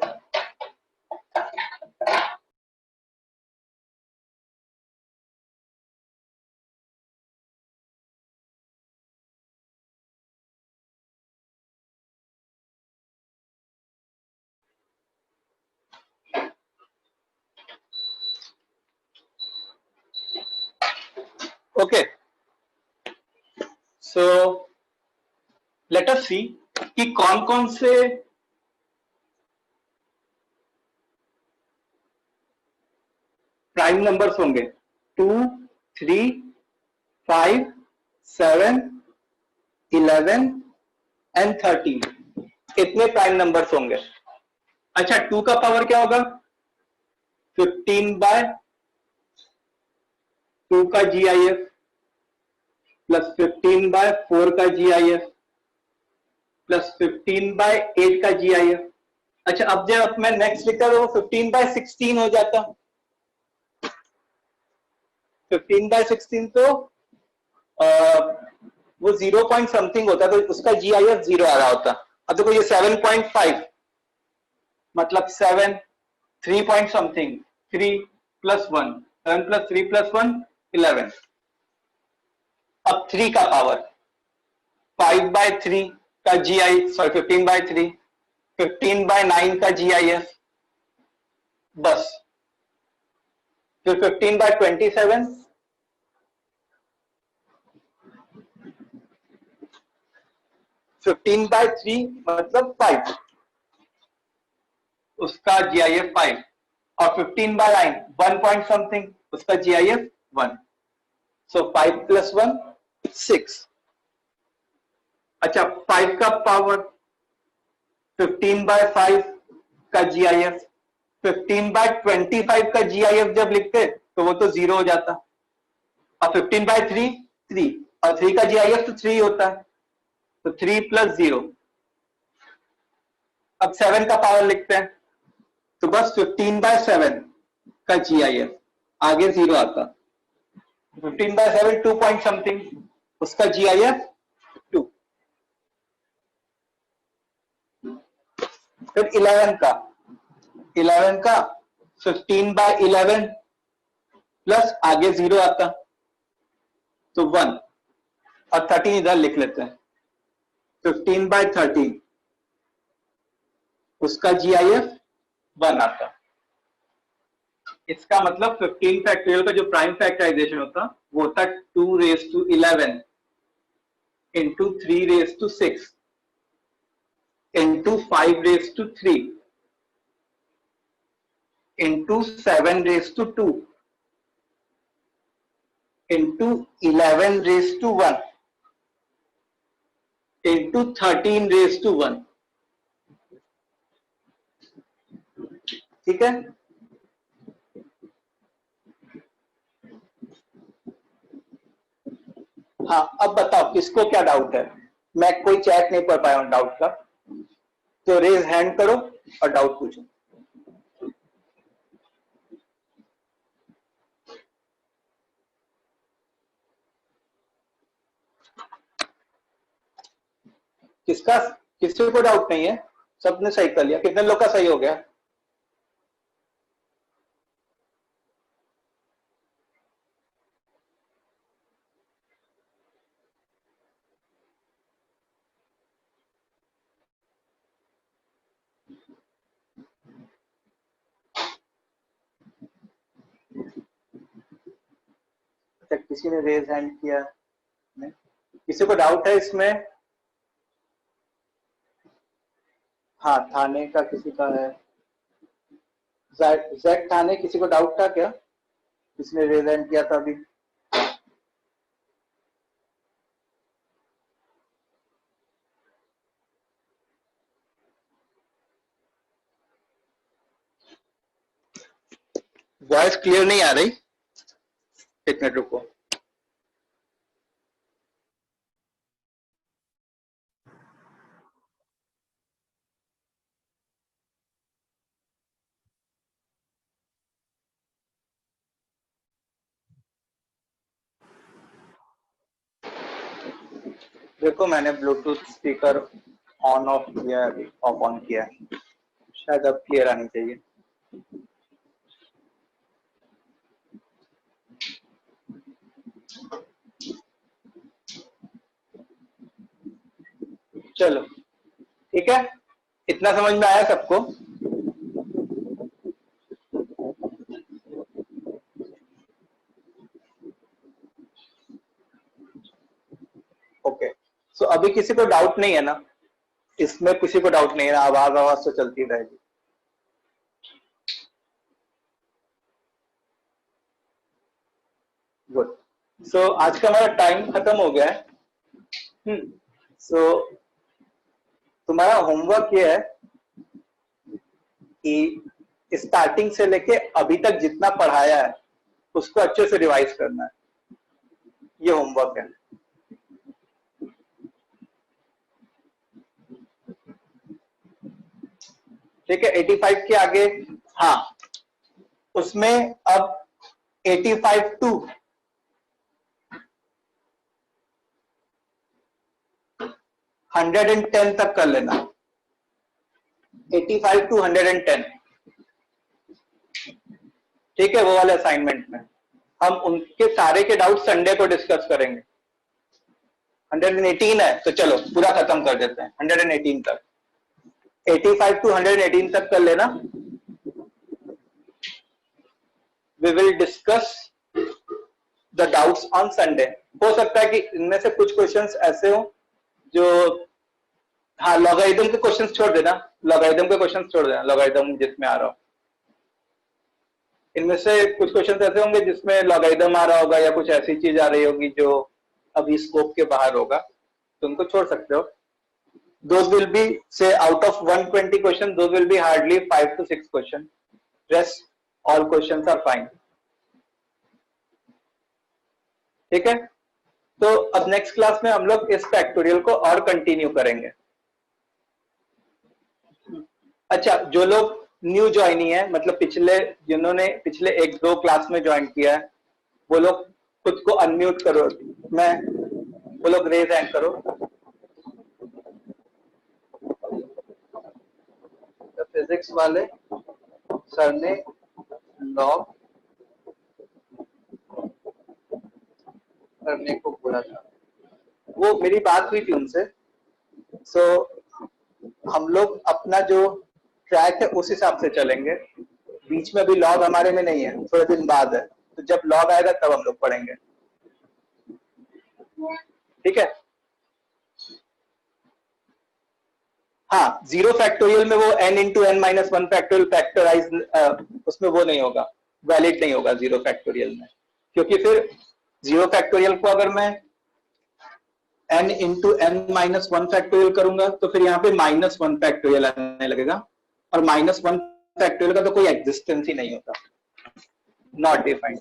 ओके, सो लेट अस सी कि कौन कौन से प्राइम नंबर्स होंगे। 2, 3, 5, 7, 11 एंड 13। कितने प्राइम नंबर्स होंगे? अच्छा, 2 का पावर क्या होगा? 15/2 का GIF प्लस 15/4 का GIF प्लस 15/8 का GIF। अच्छा, अब जब मैं नेक्स्ट लिखता तो वो 15/16 हो जाता। 15/16 तो वो 0 पॉइंट समथिंग होता, तो उसका GIF 0 आ रहा होता। अब देखो ये 7.5 मतलब 7, 3 पॉइंट समथिंग, 3 + 1, 7 + 3 + 1 11। अब 3 का पावर 5/3 का GI, सॉरी 15/3, 15/9 का GIF, बस। फिर 15/27, 15/3 मतलब 5, उसका GIF 5, और 15/9 1 पॉइंट समथिंग, उसका GIF 1। सो 5 + 1 6। अच्छा, 5 का पावर 15/5 का GIF, 15/25 का GIF जब लिखते तो वो तो 0 हो जाता, और 15/3 3, और 3 का GIF तो 3 होता है, तो 3 + 0। अब 7 का पावर लिखते हैं तो बस 15/7 का GIF, आगे 0 आता, 15/7 2 पॉइंट समथिंग, उसका GIF 2। फिर 11 का 15/11 प्लस आगे 0 आता तो 1, और 13 इधर लिख लेते हैं, 15/13 उसका GIF 1 आता। इसका मतलब 15 फैक्टोरियल का जो प्राइम फैक्टराइजेशन होता वो होता 2^11 into 3^6 into 5^3 into 7^2 into 11^1 into 13^1। ठीक है, हाँ अब बताओ किसको क्या डाउट है। मैं कोई चैट नहीं पढ़ पाया हूं डाउट का, तो रेज हैंड करो और डाउट पूछो। किसका, किसी को डाउट नहीं है? सबने सही कर लिया? कितने लोग का सही हो गया? अच्छा, किसी ने रेज हैंड किया नहीं? किसी को डाउट है इसमें? हाँ, थाने का किसी का है, जेड थाने, किसी को डाउट था क्या? किसने रेज हैंड किया था अभी? वॉइस क्लियर नहीं आ रही, एक मिनट रुको। देखो मैंने ब्लूटूथ स्पीकर ऑन ऑफ किया है, अभी ऑफ ऑन किया है, शायद अब क्लियर आनी चाहिए। चलो ठीक है, इतना समझ में आया सबको? ओके, सो अभी किसी को डाउट नहीं है ना? इसमें किसी को डाउट नहीं है ना? आवाज तो चलती रहेगी। गुड। सो आज का हमारा टाइम खत्म हो गया है। सो तुम्हारा होमवर्क ये है कि स्टार्टिंग से लेके अभी तक जितना पढ़ाया है उसको अच्छे से रिवाइज करना है, ये होमवर्क है। ठीक है, 85 के आगे, हाँ उसमें अब 85 टू 110 तक कर लेना, 85 टू 110। ठीक है, वो वाले असाइनमेंट में हम उनके सारे के डाउट संडे को डिस्कस करेंगे। 118 है तो चलो पूरा खत्म कर देते हैं 118 तक, 85 to 118 तक कर लेना। We will discuss the doubts on Sunday। हो सकता है कि इनमें से कुछ क्वेश्चंस ऐसे हो जो, हाँ लॉगरिथम के क्वेश्चंस छोड़ देना, लॉगरिथम के क्वेश्चंस छोड़ देना, लॉगरिथम जिसमें आ रहा हो। इनमें से कुछ क्वेश्चंस ऐसे होंगे जिसमें लॉगरिथम आ रहा होगा या कुछ ऐसी चीज आ रही होगी जो अभी स्कोप के बाहर होगा, तो उनको छोड़ सकते हो। Those will be, say, out of 120 questions, those will be hardly 5 to 6 questions. Rest all questions are fine. ठीक है, तो अब नेक्स्ट क्लास में हम लोग इस फैक्टोरियल को और कंटिन्यू करेंगे। अच्छा, जो लोग न्यू ज्वाइनी है, मतलब जिन्होंने पिछले 1-2 क्लास में ज्वाइन किया है, वो लोग खुद को अनम्यूट करो, वो लोग रेज हैंड करो। फिजिक्स वाले सर ने लॉग करने को बोला था, वो मेरी बात हुई थी उनसे। सो हम लोग अपना जो ट्रैक है उस हिसाब से चलेंगे, बीच में भी लॉग हमारे में नहीं है, थोड़े दिन बाद है, तो जब लॉग आएगा तब हम लोग पढ़ेंगे। ठीक है, हाँ, 0 फैक्टोरियल में वो n into n minus 1 factorial factorize, उसमें वो नहीं होगा, वैलिड नहीं होगा 0 फैक्टोरियल में, क्योंकि फिर 0 फैक्टोरियल को अगर मैं n into n minus 1 factorial करूंगा तो फिर यहाँ पे -1 फैक्टोरियल आने लगेगा, और -1 फैक्टोरियल का तो कोई एग्जिस्टेंस ही नहीं होता, नॉट डिफाइंड।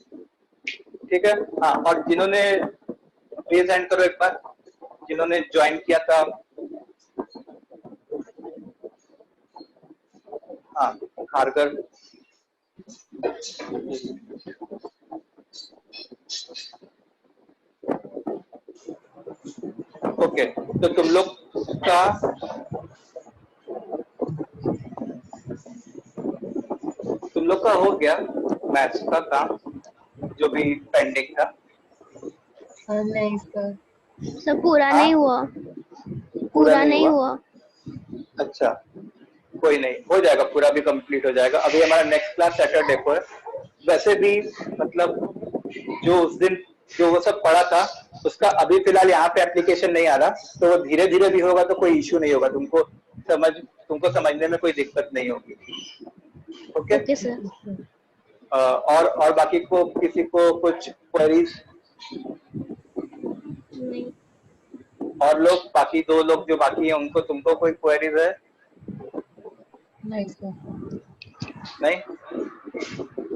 ठीक है, हाँ, और जिन्होंने रेज हैंड करो एक बार, जिन्होंने ज्वाइन किया था। हाँ, खारकर, ओके, तो तुम लोग का हो गया मैथ्स का काम जो भी पेंडिंग था? नहीं सर, सब पूरा नहीं हुआ, पूरा नहीं हुआ। अच्छा, कोई नहीं, हो जाएगा, पूरा भी कंप्लीट हो जाएगा। अभी हमारा नेक्स्ट क्लास सैटरडे को है। वैसे भी मतलब जो उस दिन जो वो सब पढ़ा था उसका अभी फिलहाल यहाँ पे एप्लीकेशन नहीं आ रहा, तो वो धीरे धीरे भी होगा तो कोई इश्यू नहीं होगा, तुमको समझने में कोई दिक्कत नहीं होगी। Okay sir. और बाकी को किसी को कुछ क्वेरीज? नहीं। और लोग, बाकी 2 लोग जो बाकी हैं उनको, तुमको कोई क्वेरीज है? नहीं सर। नहीं,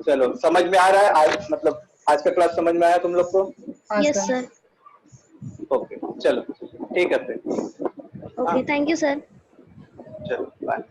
चलो, समझ में आ रहा है आज, मतलब आज का क्लास समझ में आया तुम लोग को? Yes sir. ओके, चलो ठीक है फिर। Okay, thank you sir. चलो बाय।